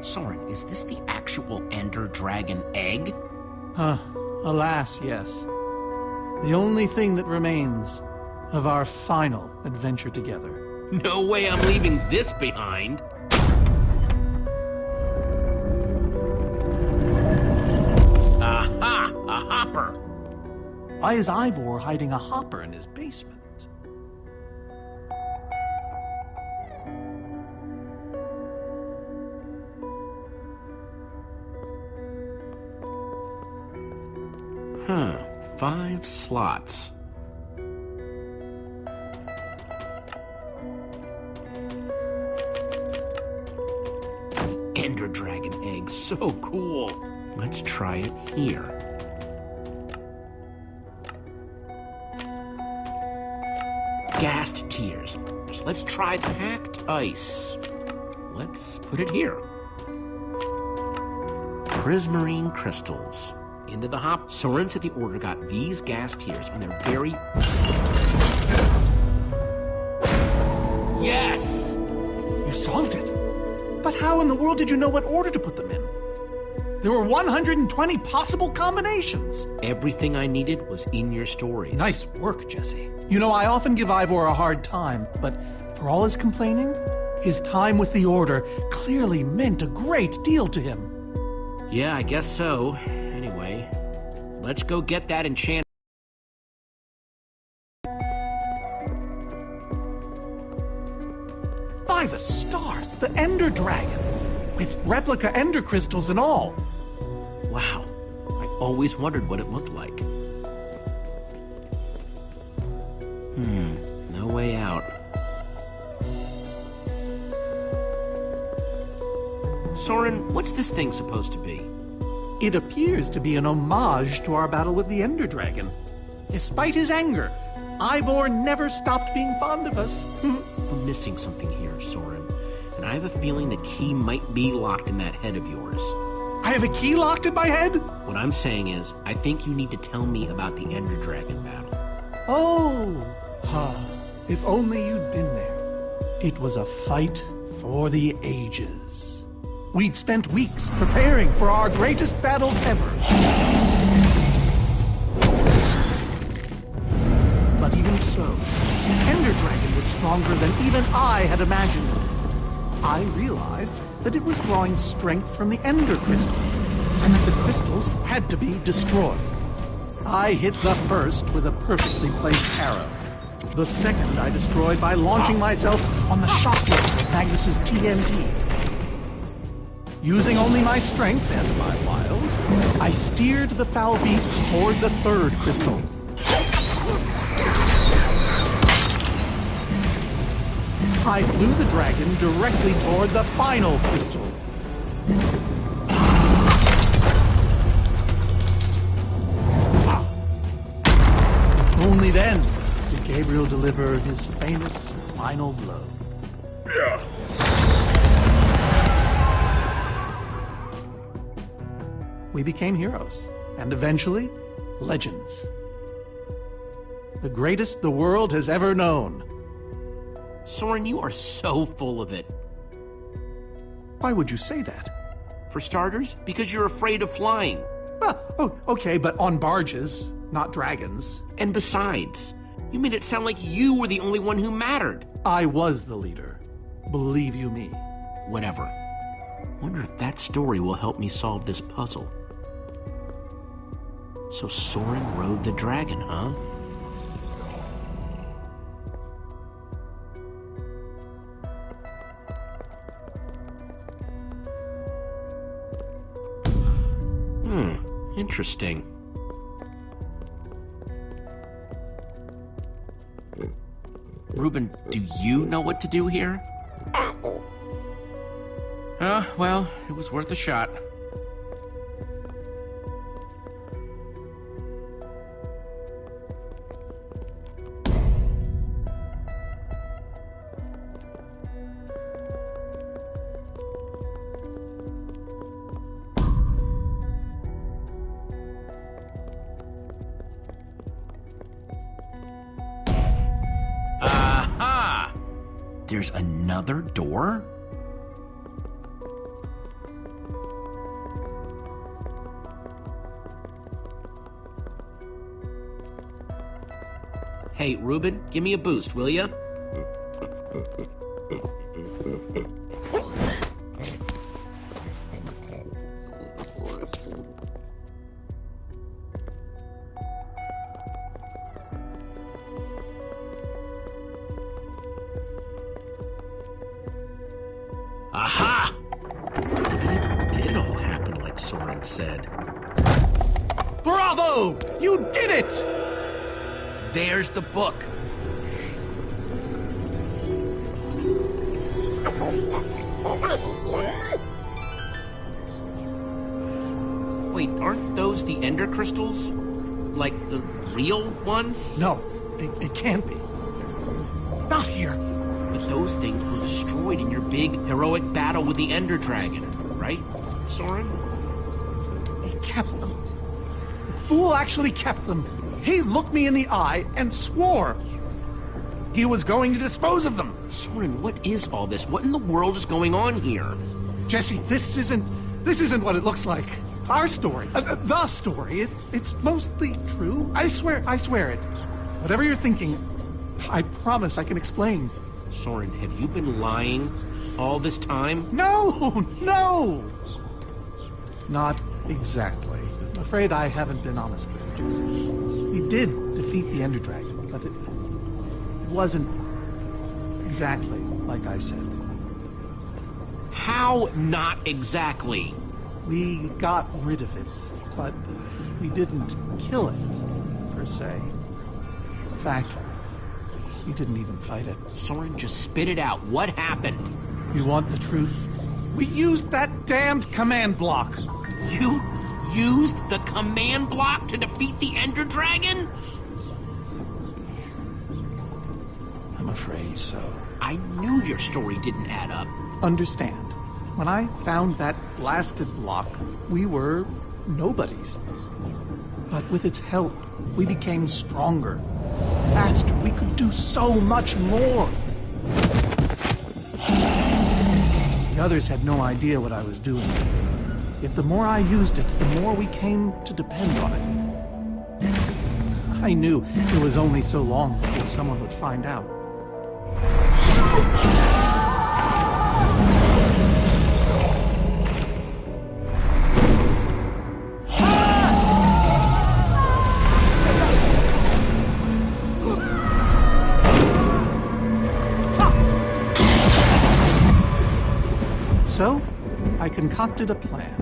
Soren, is this the actual Ender Dragon egg? Alas, yes. The only thing that remains of our final adventure together. No way I'm leaving this behind. Aha! A hopper! Why is Ivor hiding a hopper in his basement? Huh. 5 slots. Ender Dragon egg, so cool. Let's try it here. Ghast tears. So let's try packed ice. Let's put it here. Prismarine crystals. Into the hop. Soren said the Order got these gas tears on their very... Yes! You solved it. But how in the world did you know what order to put them in? There were 120 possible combinations. Everything I needed was in your stories. Nice work, Jesse. You know, I often give Ivor a hard time, but for all his complaining, his time with the Order clearly meant a great deal to him. Yeah, I guess so. Anyway, let's go get that enchant. By the stars, the Ender Dragon, with replica Ender crystals and all. Wow, I always wondered what it looked like. No way out. Soren, what's this thing supposed to be? It appears to be an homage to our battle with the Ender Dragon. Despite his anger, Ivor never stopped being fond of us. We're missing something here, Soren. And I have a feeling the key might be locked in that head of yours. I have a key locked in my head? What I'm saying is, I think you need to tell me about the Ender Dragon battle. Oh, if only you'd been there. It was a fight for the ages. We'd spent weeks preparing for our greatest battle ever. But even so, the Ender Dragon was stronger than even I had imagined. I realized that it was drawing strength from the Ender crystals, and that the crystals had to be destroyed. I hit the first with a perfectly placed arrow. The second I destroyed by launching myself on the shockwave of Magnus's TNT. Using only my strength and my wiles, I steered the foul beast toward the third crystal. I flew the dragon directly toward the final crystal. Only then did Gabriel deliver his famous final blow. Yeah. We became heroes, and eventually, legends. The greatest the world has ever known. Soren, you are so full of it. Why would you say that? For starters, because you're afraid of flying. Well, oh, okay, but on barges, not dragons. And besides, you made it sound like you were the only one who mattered. I was the leader. Believe you me. Whatever. Wonder if that story will help me solve this puzzle. So Soren rode the dragon, huh? Interesting. Reuben, do you know what to do here? Well, it was worth a shot. There's another door? Hey, Reuben, give me a boost, will ya? Aha! Maybe it did all happen like Soren said. Bravo! You did it! There's the book. Wait, aren't those the Ender crystals? Like the real ones? No, it can't be. Not here. But those things were destroyed in your big, heroic battle with the Ender Dragon, right, Soren? He kept them. The fool actually kept them. He looked me in the eye and swore he was going to dispose of them. Soren, what is all this? What in the world is going on here? Jesse, this isn't what it looks like. Our story, the story, it's mostly true. I swear it. Whatever you're thinking, I promise I can explain. Soren, have you been lying all this time? No! Not exactly. I'm afraid I haven't been honest with you, Jesse. We did defeat the Ender Dragon, but it wasn't exactly like I said. How not exactly? We got rid of it, but we didn't kill it, per se. In fact, we didn't even fight it. Soren, just spit it out. What happened? You want the truth? We used that damned command block. You used the command block to defeat the Ender Dragon? I'm afraid so. I knew your story didn't add up. Understand, when I found that blasted block, we were nobodies. But with its help, we became stronger, faster. We could do so much more. The others had no idea what I was doing. Yet the more I used it, the more we came to depend on it. I knew it was only so long before someone would find out. concocted a plan.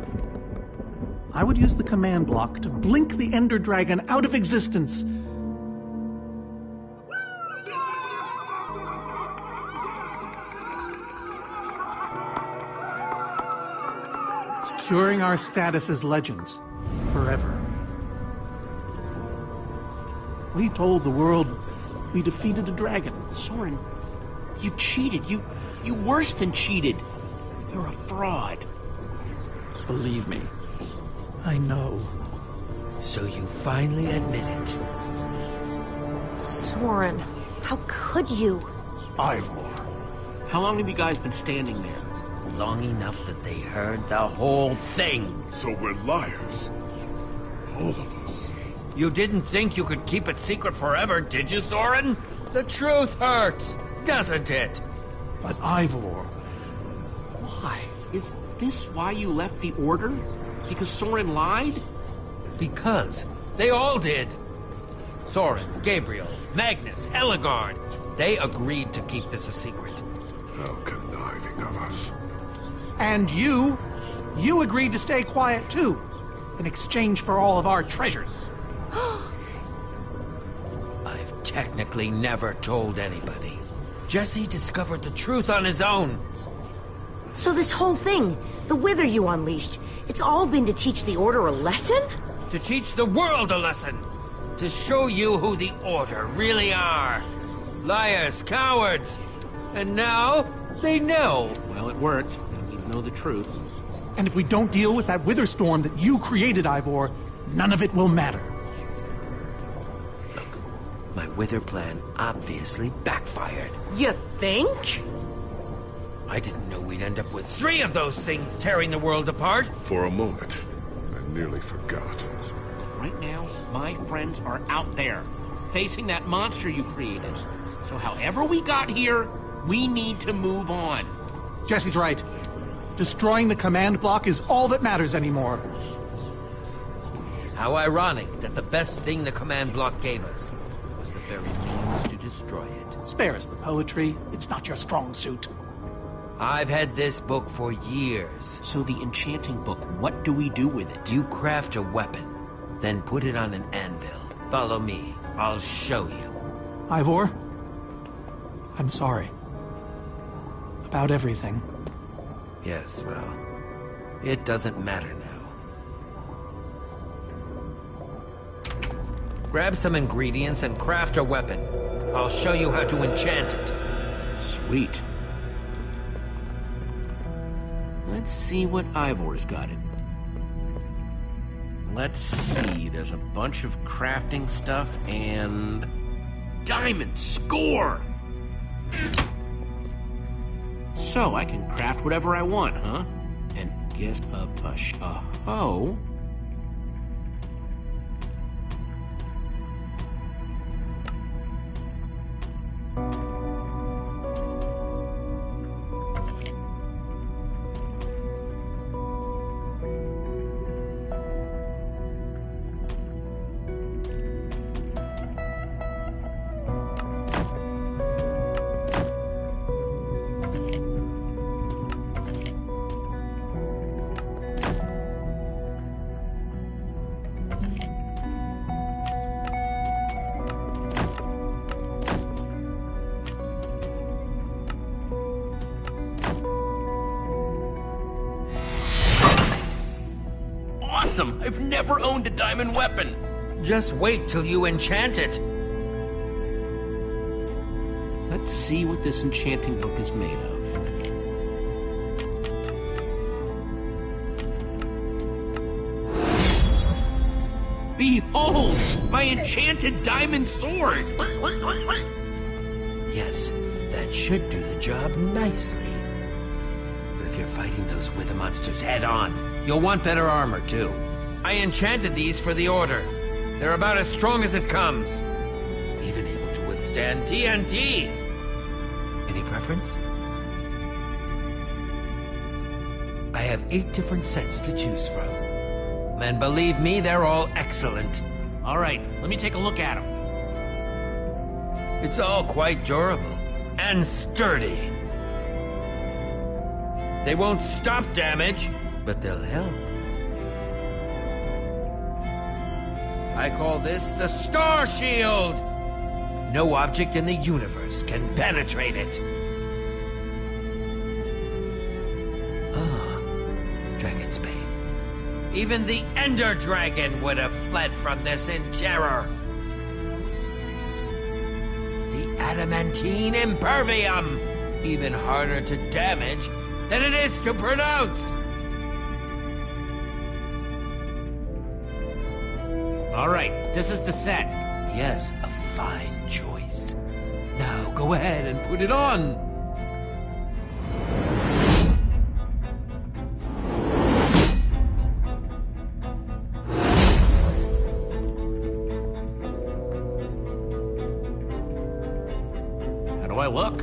I would use the command block to blink the Ender Dragon out of existence. Securing our status as legends forever. We told the world we defeated a dragon. Soren, you cheated. You worse than cheated. You're a fraud. Believe me, I know. So you finally admit it. Soren, how could you? Ivor. How long have you guys been standing there? Long enough that they heard the whole thing. So we're liars. All of us. You didn't think you could keep it secret forever, did you, Soren? The truth hurts, doesn't it? But Ivor, why? Is this why you left the Order? Because Soren lied? Because they all did. Soren, Gabriel, Magnus, Ellegaard. They agreed to keep this a secret. How conniving of us. And you agreed to stay quiet too, in exchange for all of our treasures. I've technically never told anybody. Jesse discovered the truth on his own. So this whole thing, the Wither you unleashed, it's all been to teach the Order a lesson? To teach the world a lesson. To show you who the Order really are. Liars, cowards. And now, they know. Well, it worked. You know the truth. And if we don't deal with that Wither storm that you created, Ivor, none of it will matter. Look, my Wither plan obviously backfired. You think? I didn't know we'd end up with 3 of those things tearing the world apart. For a moment, I nearly forgot. Right now, my friends are out there, facing that monster you created. So however we got here, we need to move on. Jesse's right. Destroying the command block is all that matters anymore. How ironic that the best thing the command block gave us was the very means to destroy it. Spare us the poetry. It's not your strong suit. I've had this book for years. So the enchanting book, what do we do with it? You craft a weapon, then put it on an anvil. Follow me. I'll show you. Ivor, I'm sorry. About everything. Yes, well, it doesn't matter now. Grab some ingredients and craft a weapon. I'll show you how to enchant it. Sweet. Let's see what Ivor's got it. Let's see, there's a bunch of crafting stuff and... Diamond score! So I can craft whatever I want, huh? And get a hoe. Awesome! I've never owned a diamond weapon! Just wait till you enchant it. Let's see what this enchanting book is made of. Behold! My enchanted diamond sword! Yes, that should do the job nicely. But if you're fighting those Wither monsters head-on, you'll want better armor, too. I enchanted these for the Order. They're about as strong as it comes. Even able to withstand TNT. Any preference? I have 8 different sets to choose from. And believe me, they're all excellent. All right, let me take a look at them. It's all quite durable and sturdy. They won't stop damage, but they'll help. I call this the Star Shield! No object in the universe can penetrate it. Dragon's Bane. Even the Ender Dragon would have fled from this in terror. The Adamantine Impervium! Even harder to damage than it is to pronounce! All right, this is the set. Yes, a fine choice. Now go ahead and put it on! How do I look?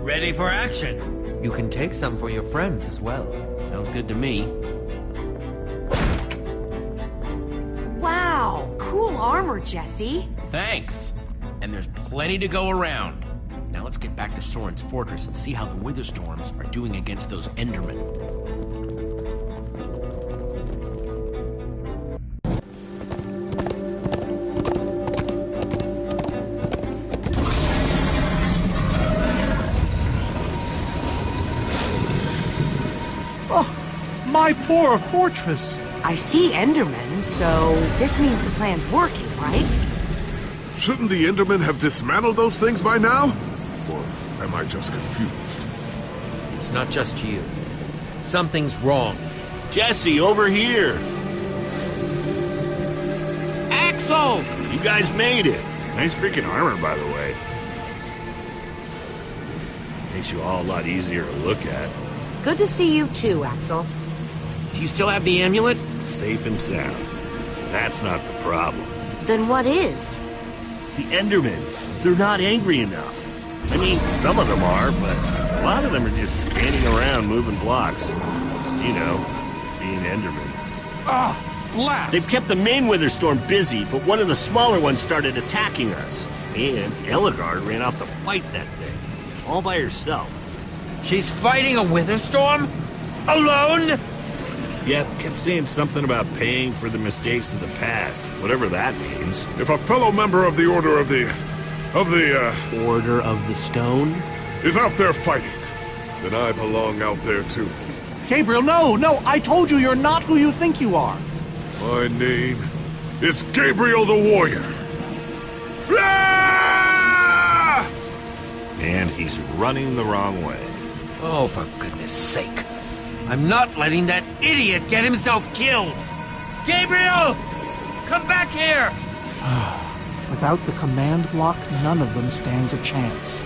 Ready for action. You can take some for your friends as well. Sounds good to me. Wow, cool armor, Jesse. Thanks. And there's plenty to go around. Now let's get back to Soren's fortress and see how the Witherstorms are doing against those Endermen. My poor fortress! I see Endermen, so this means the plan's working, right? Shouldn't the Endermen have dismantled those things by now? Or am I just confused? It's not just you. Something's wrong. Jesse, over here! Axel! You guys made it! Nice freaking armor, by the way. Makes you all a lot easier to look at. Good to see you too, Axel. Do you still have the amulet? Safe and sound. That's not the problem. Then what is? The Endermen, they're not angry enough. I mean, some of them are, but a lot of them are just standing around moving blocks. You know, being Endermen. Blast! They've kept the main Witherstorm busy, but one of the smaller ones started attacking us. And Ellegaard ran off to fight that day, all by herself. She's fighting a Witherstorm? Alone? Yep, kept saying something about paying for the mistakes of the past, whatever that means. If a fellow member of the Order of the Order of the Stone? is out there fighting, then I belong out there too. Gabriel, no! I told you you're not who you think you are! My name is Gabriel the Warrior. Ah! And he's running the wrong way. Oh, for goodness sake. I'm not letting that idiot get himself killed! Gabriel! Come back here! Without the command block, none of them stands a chance.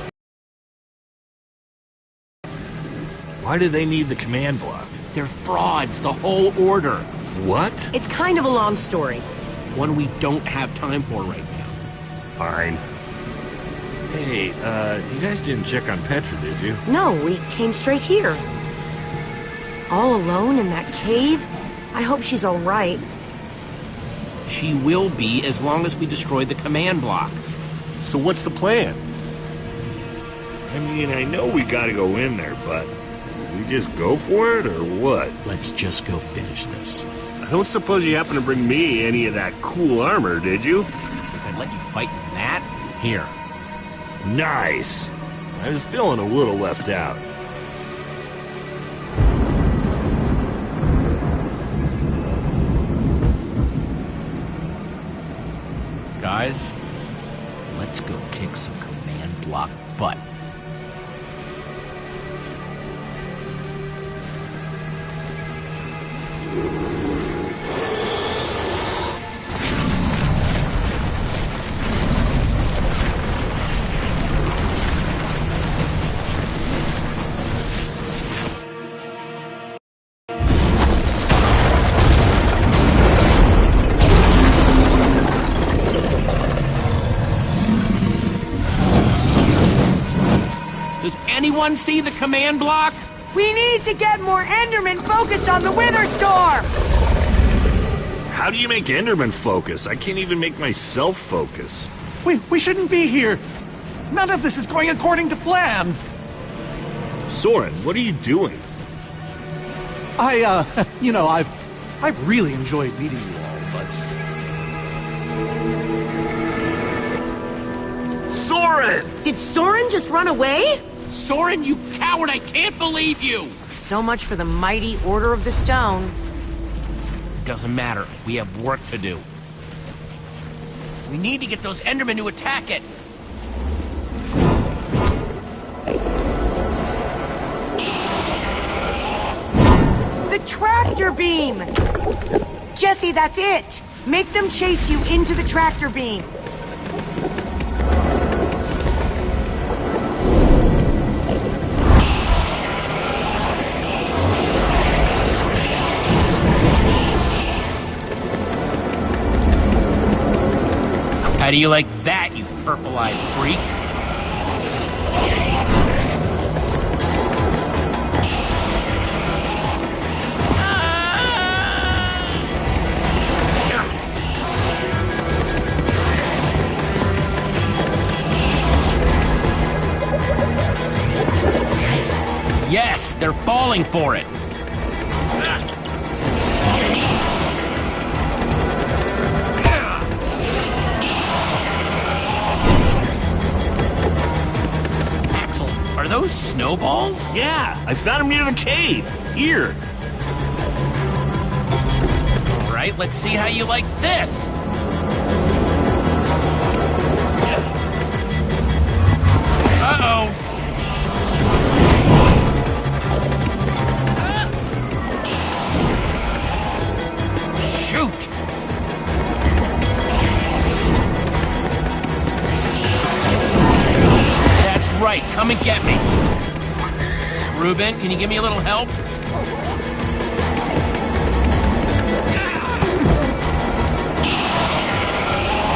Why do they need the command block? They're frauds, the whole order. What? It's kind of a long story. One we don't have time for right now. Fine. Hey, you guys didn't check on Petra, did you? No, we came straight here. All alone in that cave? I hope she's all right. She will be as long as we destroy the command block. So what's the plan? I mean, I know we gotta go in there, but we just go for it, or what? Let's just go finish this. I don't suppose you happen to bring me any of that cool armor, did you? If I let you fight in that, here. Nice! I was feeling a little left out. Guys, let's go kick some command block butt. Does anyone see the command block? We need to get more Endermen focused on the Witherstorm! How do you make Enderman focus? I can't even make myself focus. We shouldn't be here! None of this is going according to plan! Soren, what are you doing? You know, I've really enjoyed meeting you all, but... Soren! Did Soren just run away? Soren, you coward, I can't believe you! So much for the mighty Order of the Stone. Doesn't matter. We have work to do. We need to get those Endermen to attack it. The tractor beam! Jesse, that's it! Make them chase you into the tractor beam. How do you like that, you purple-eyed freak? Yes, they're falling for it. Axel, are those snowballs? Yeah, I found them near the cave. Here. All right, let's see how you like this. Uh-oh. Shoot! That's right, come and get me. Reuben, can you give me a little help?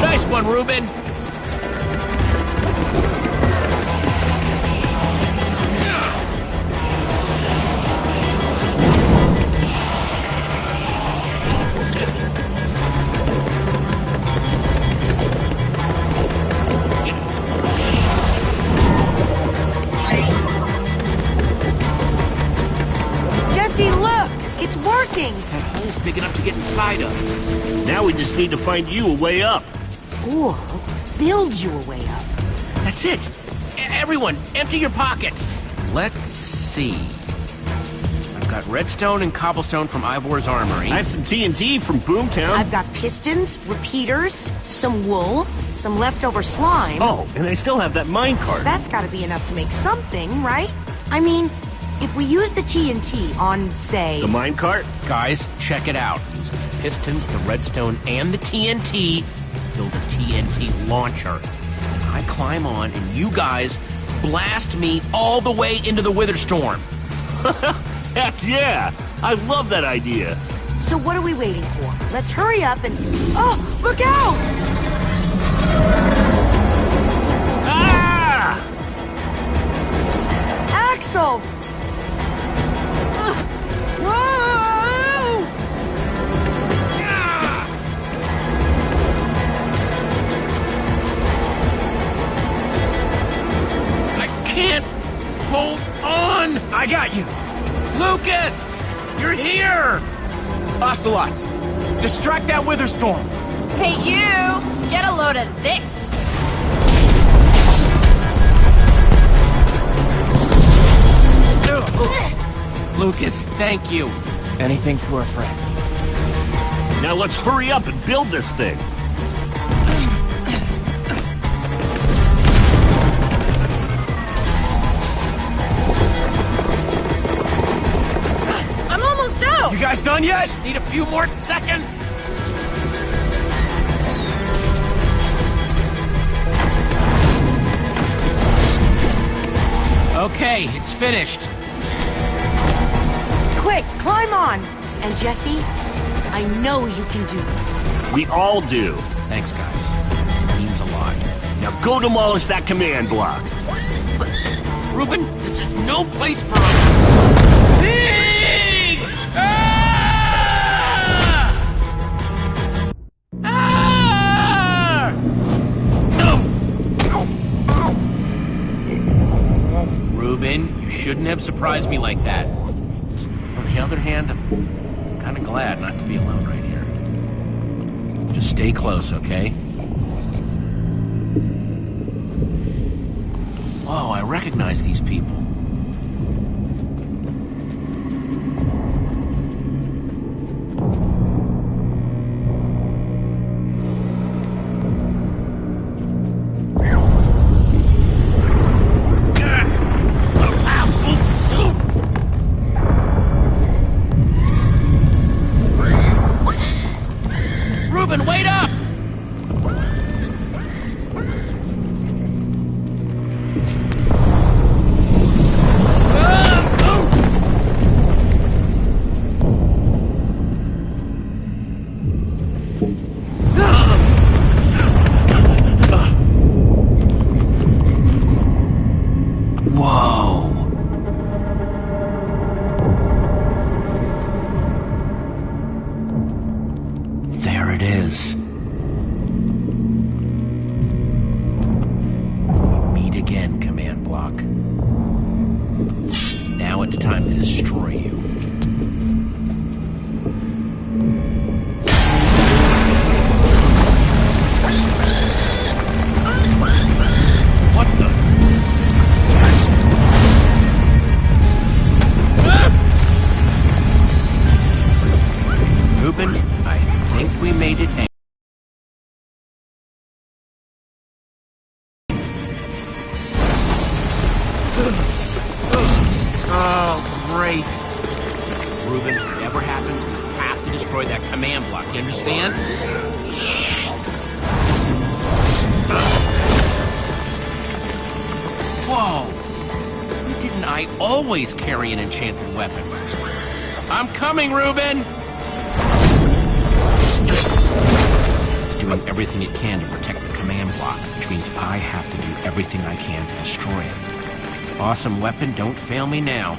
Nice one, Reuben. Jesse, look! It's working! That hole's big enough to get inside of. Now we just need to find you a way up. Or build you a way up. That's it. Everyone, empty your pockets. Let's see. I've got redstone and cobblestone from Ivor's armory. I have some TNT from Boomtown. I've got pistons, repeaters, some wool, some leftover slime. Oh, and I still have that minecart. That's gotta be enough to make something, right? I mean, if we use the TNT on, say... The minecart? Guys, check it out. Use the pistons, the redstone, and the TNT. Build a TNT launcher. And I climb on, and you guys blast me all the way into the Witherstorm. Heck yeah! I love that idea. So what are we waiting for? Let's hurry up and... Oh, look out! Ah! Axel! Whoa! I can't hold on! I got you! Lucas! You're here! Ocelots! Distract that Witherstorm! Hey, you! Get a load of this! Lucas, thank you. Anything for a friend. Now let's hurry up and build this thing. I'm almost out! You guys done yet? Need a few more seconds. Okay, it's finished. Quick, climb on! And Jesse, I know you can do this. We all do. Thanks, guys. It means a lot. Now go demolish that command block. Reuben, this is no place for us. Pigs! Reuben, you shouldn't have surprised me like that. the other hand, I'm kind of glad not to be alone right here. Just stay close, okay? Whoa, I recognize these people. Reuben, wait up! Whoa. There it is. We meet again, Command Block. Now it's time to destroy you. What the? Reuben, I think we made it. Oh, great. Reuben, whatever happens, we have to destroy that command block. You understand? Whoa. Didn't I always carry an enchanted weapon? I'm coming, Reuben! It's doing everything it can to protect the command block, which means I have to do everything I can to destroy it. Awesome weapon, don't fail me now.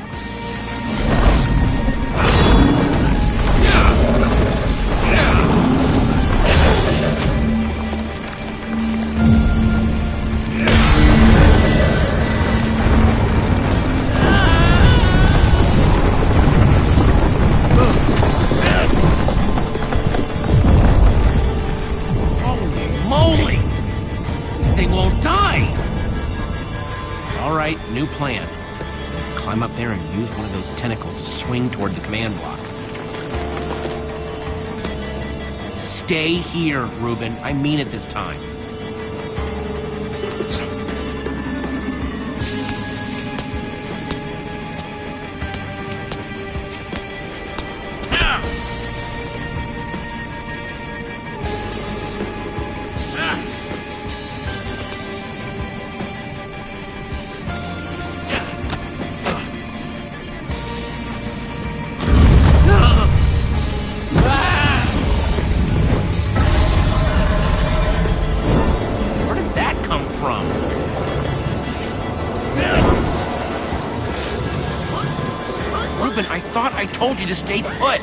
New plan. Climb up there and use one of those tentacles to swing toward the command block. Stay here, Reuben. I mean it this time. I thought I told you to stay put.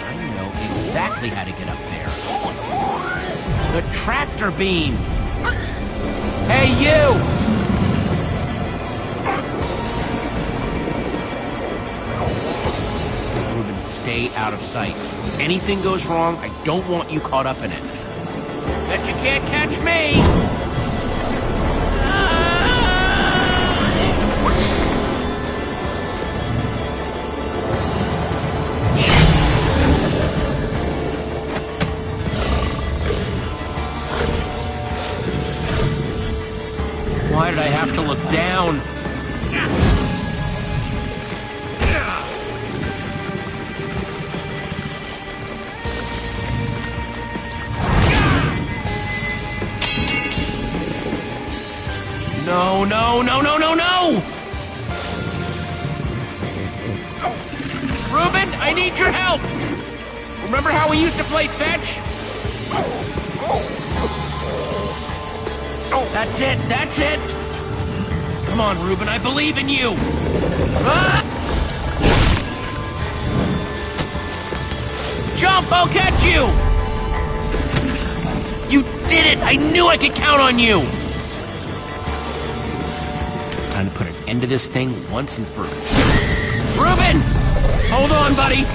I know exactly how to get up there. The tractor beam. Hey, you! Reuben, stay out of sight. If anything goes wrong, I don't want you caught up in it. Bet you can't catch me! Why did I have to look down? No, no, no, no, no, no! Reuben, I need your help! Remember how we used to play fetch? That's it, that's it! Come on, Reuben, I believe in you! Ah! Jump, I'll catch you! You did it! I knew I could count on you! Time to put an end to this thing once and for all. Reuben! Hold on, buddy!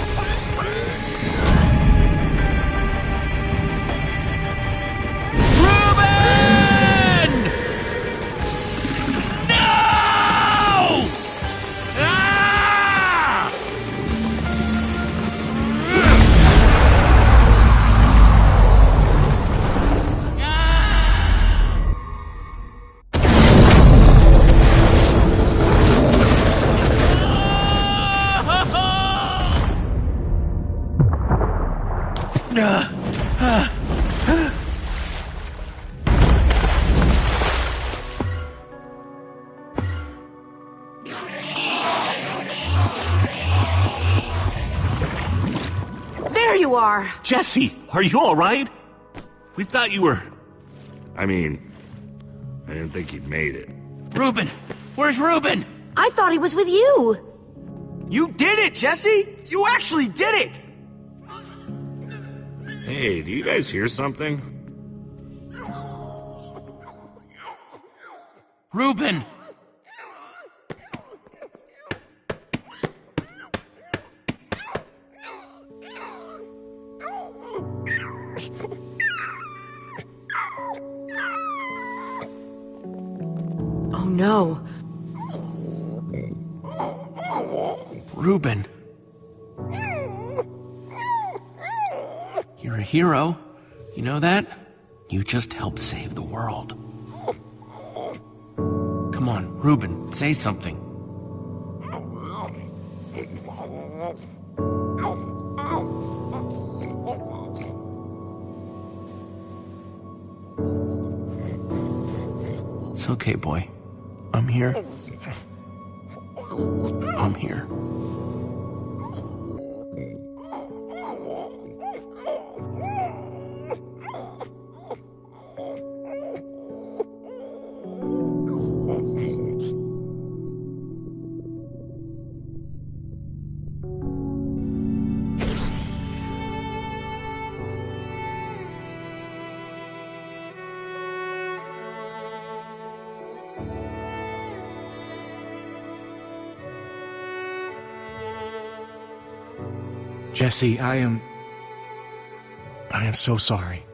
There you are! Jesse, are you alright? We thought you were... I mean, I didn't think you'd made it. Reuben! Where's Reuben? I thought he was with you! You did it, Jesse! You actually did it! Hey, do you guys hear something? Reuben! Oh no. Reuben. You're a hero. You know that? You just helped save the world. Come on, Reuben, say something. It's okay, boy. I'm here. I'm here. Jesse, I am so sorry.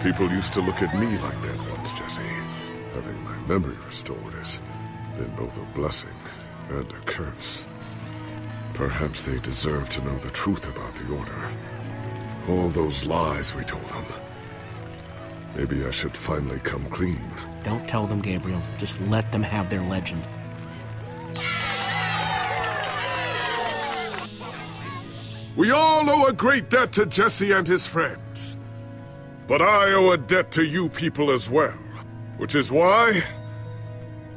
People used to look at me like that once, Jesse. Having my memory restored has been both a blessing and a curse. Perhaps they deserve to know the truth about the Order. All those lies we told them. Maybe I should finally come clean. Don't tell them, Gabriel. Just let them have their legend. We all owe a great debt to Jesse and his friends. But I owe a debt to you people as well. Which is why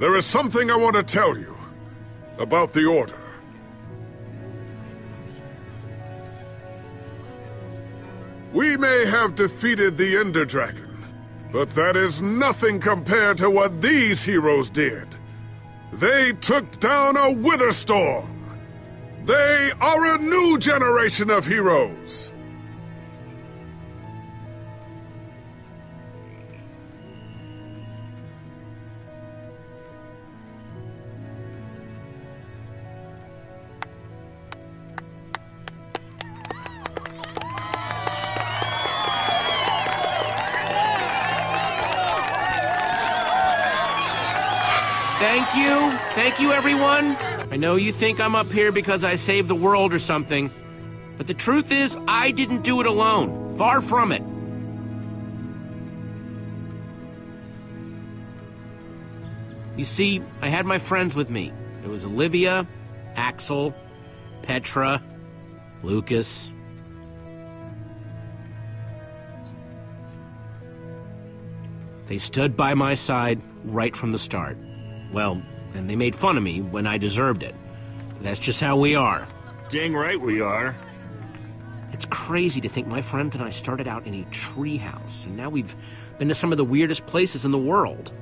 there is something I want to tell you about the Order. We may have defeated the Ender Dragon, but that is nothing compared to what these heroes did. They took down a Witherstorm. They are a new generation of heroes. Thank you, everyone. I know you think I'm up here because I saved the world or something, but the truth is, I didn't do it alone. Far from it. You see, I had my friends with me. There was Olivia, Axel, Petra, Lucas. They stood by my side right from the start. Well, and they made fun of me when I deserved it. But that's just how we are. Dang right we are. It's crazy to think my friends and I started out in a treehouse, and now we've been to some of the weirdest places in the world.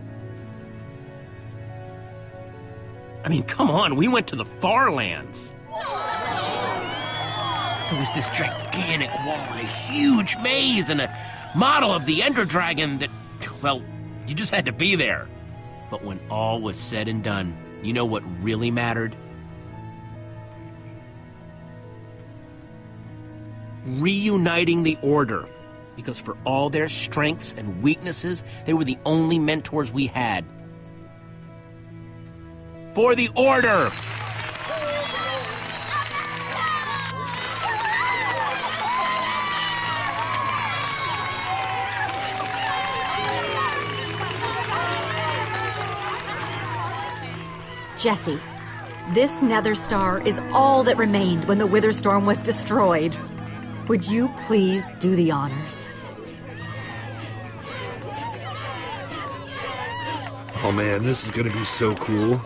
I mean, come on, we went to the Farlands. There was this gigantic wall and a huge maze and a model of the Ender Dragon that, well, you just had to be there. But when all was said and done, you know what really mattered? Reuniting the Order. Because for all their strengths and weaknesses, they were the only mentors we had. For the Order! Jesse, this Nether Star is all that remained when the Witherstorm was destroyed. Would you please do the honors? Oh man, this is gonna be so cool.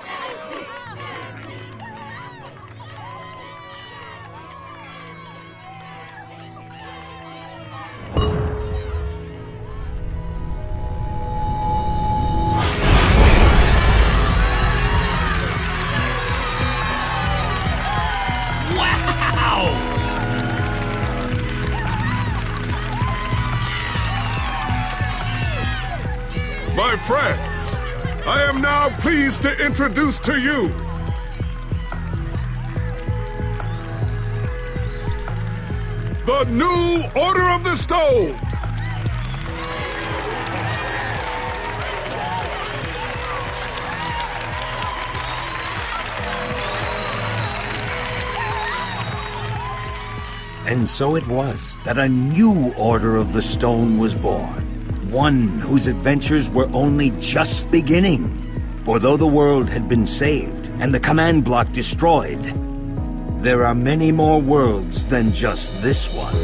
My friends, I am now pleased to introduce to you the new Order of the Stone. And so it was that a new Order of the Stone was born. One whose adventures were only just beginning. For though the world had been saved and the command block destroyed, there are many more worlds than just this one.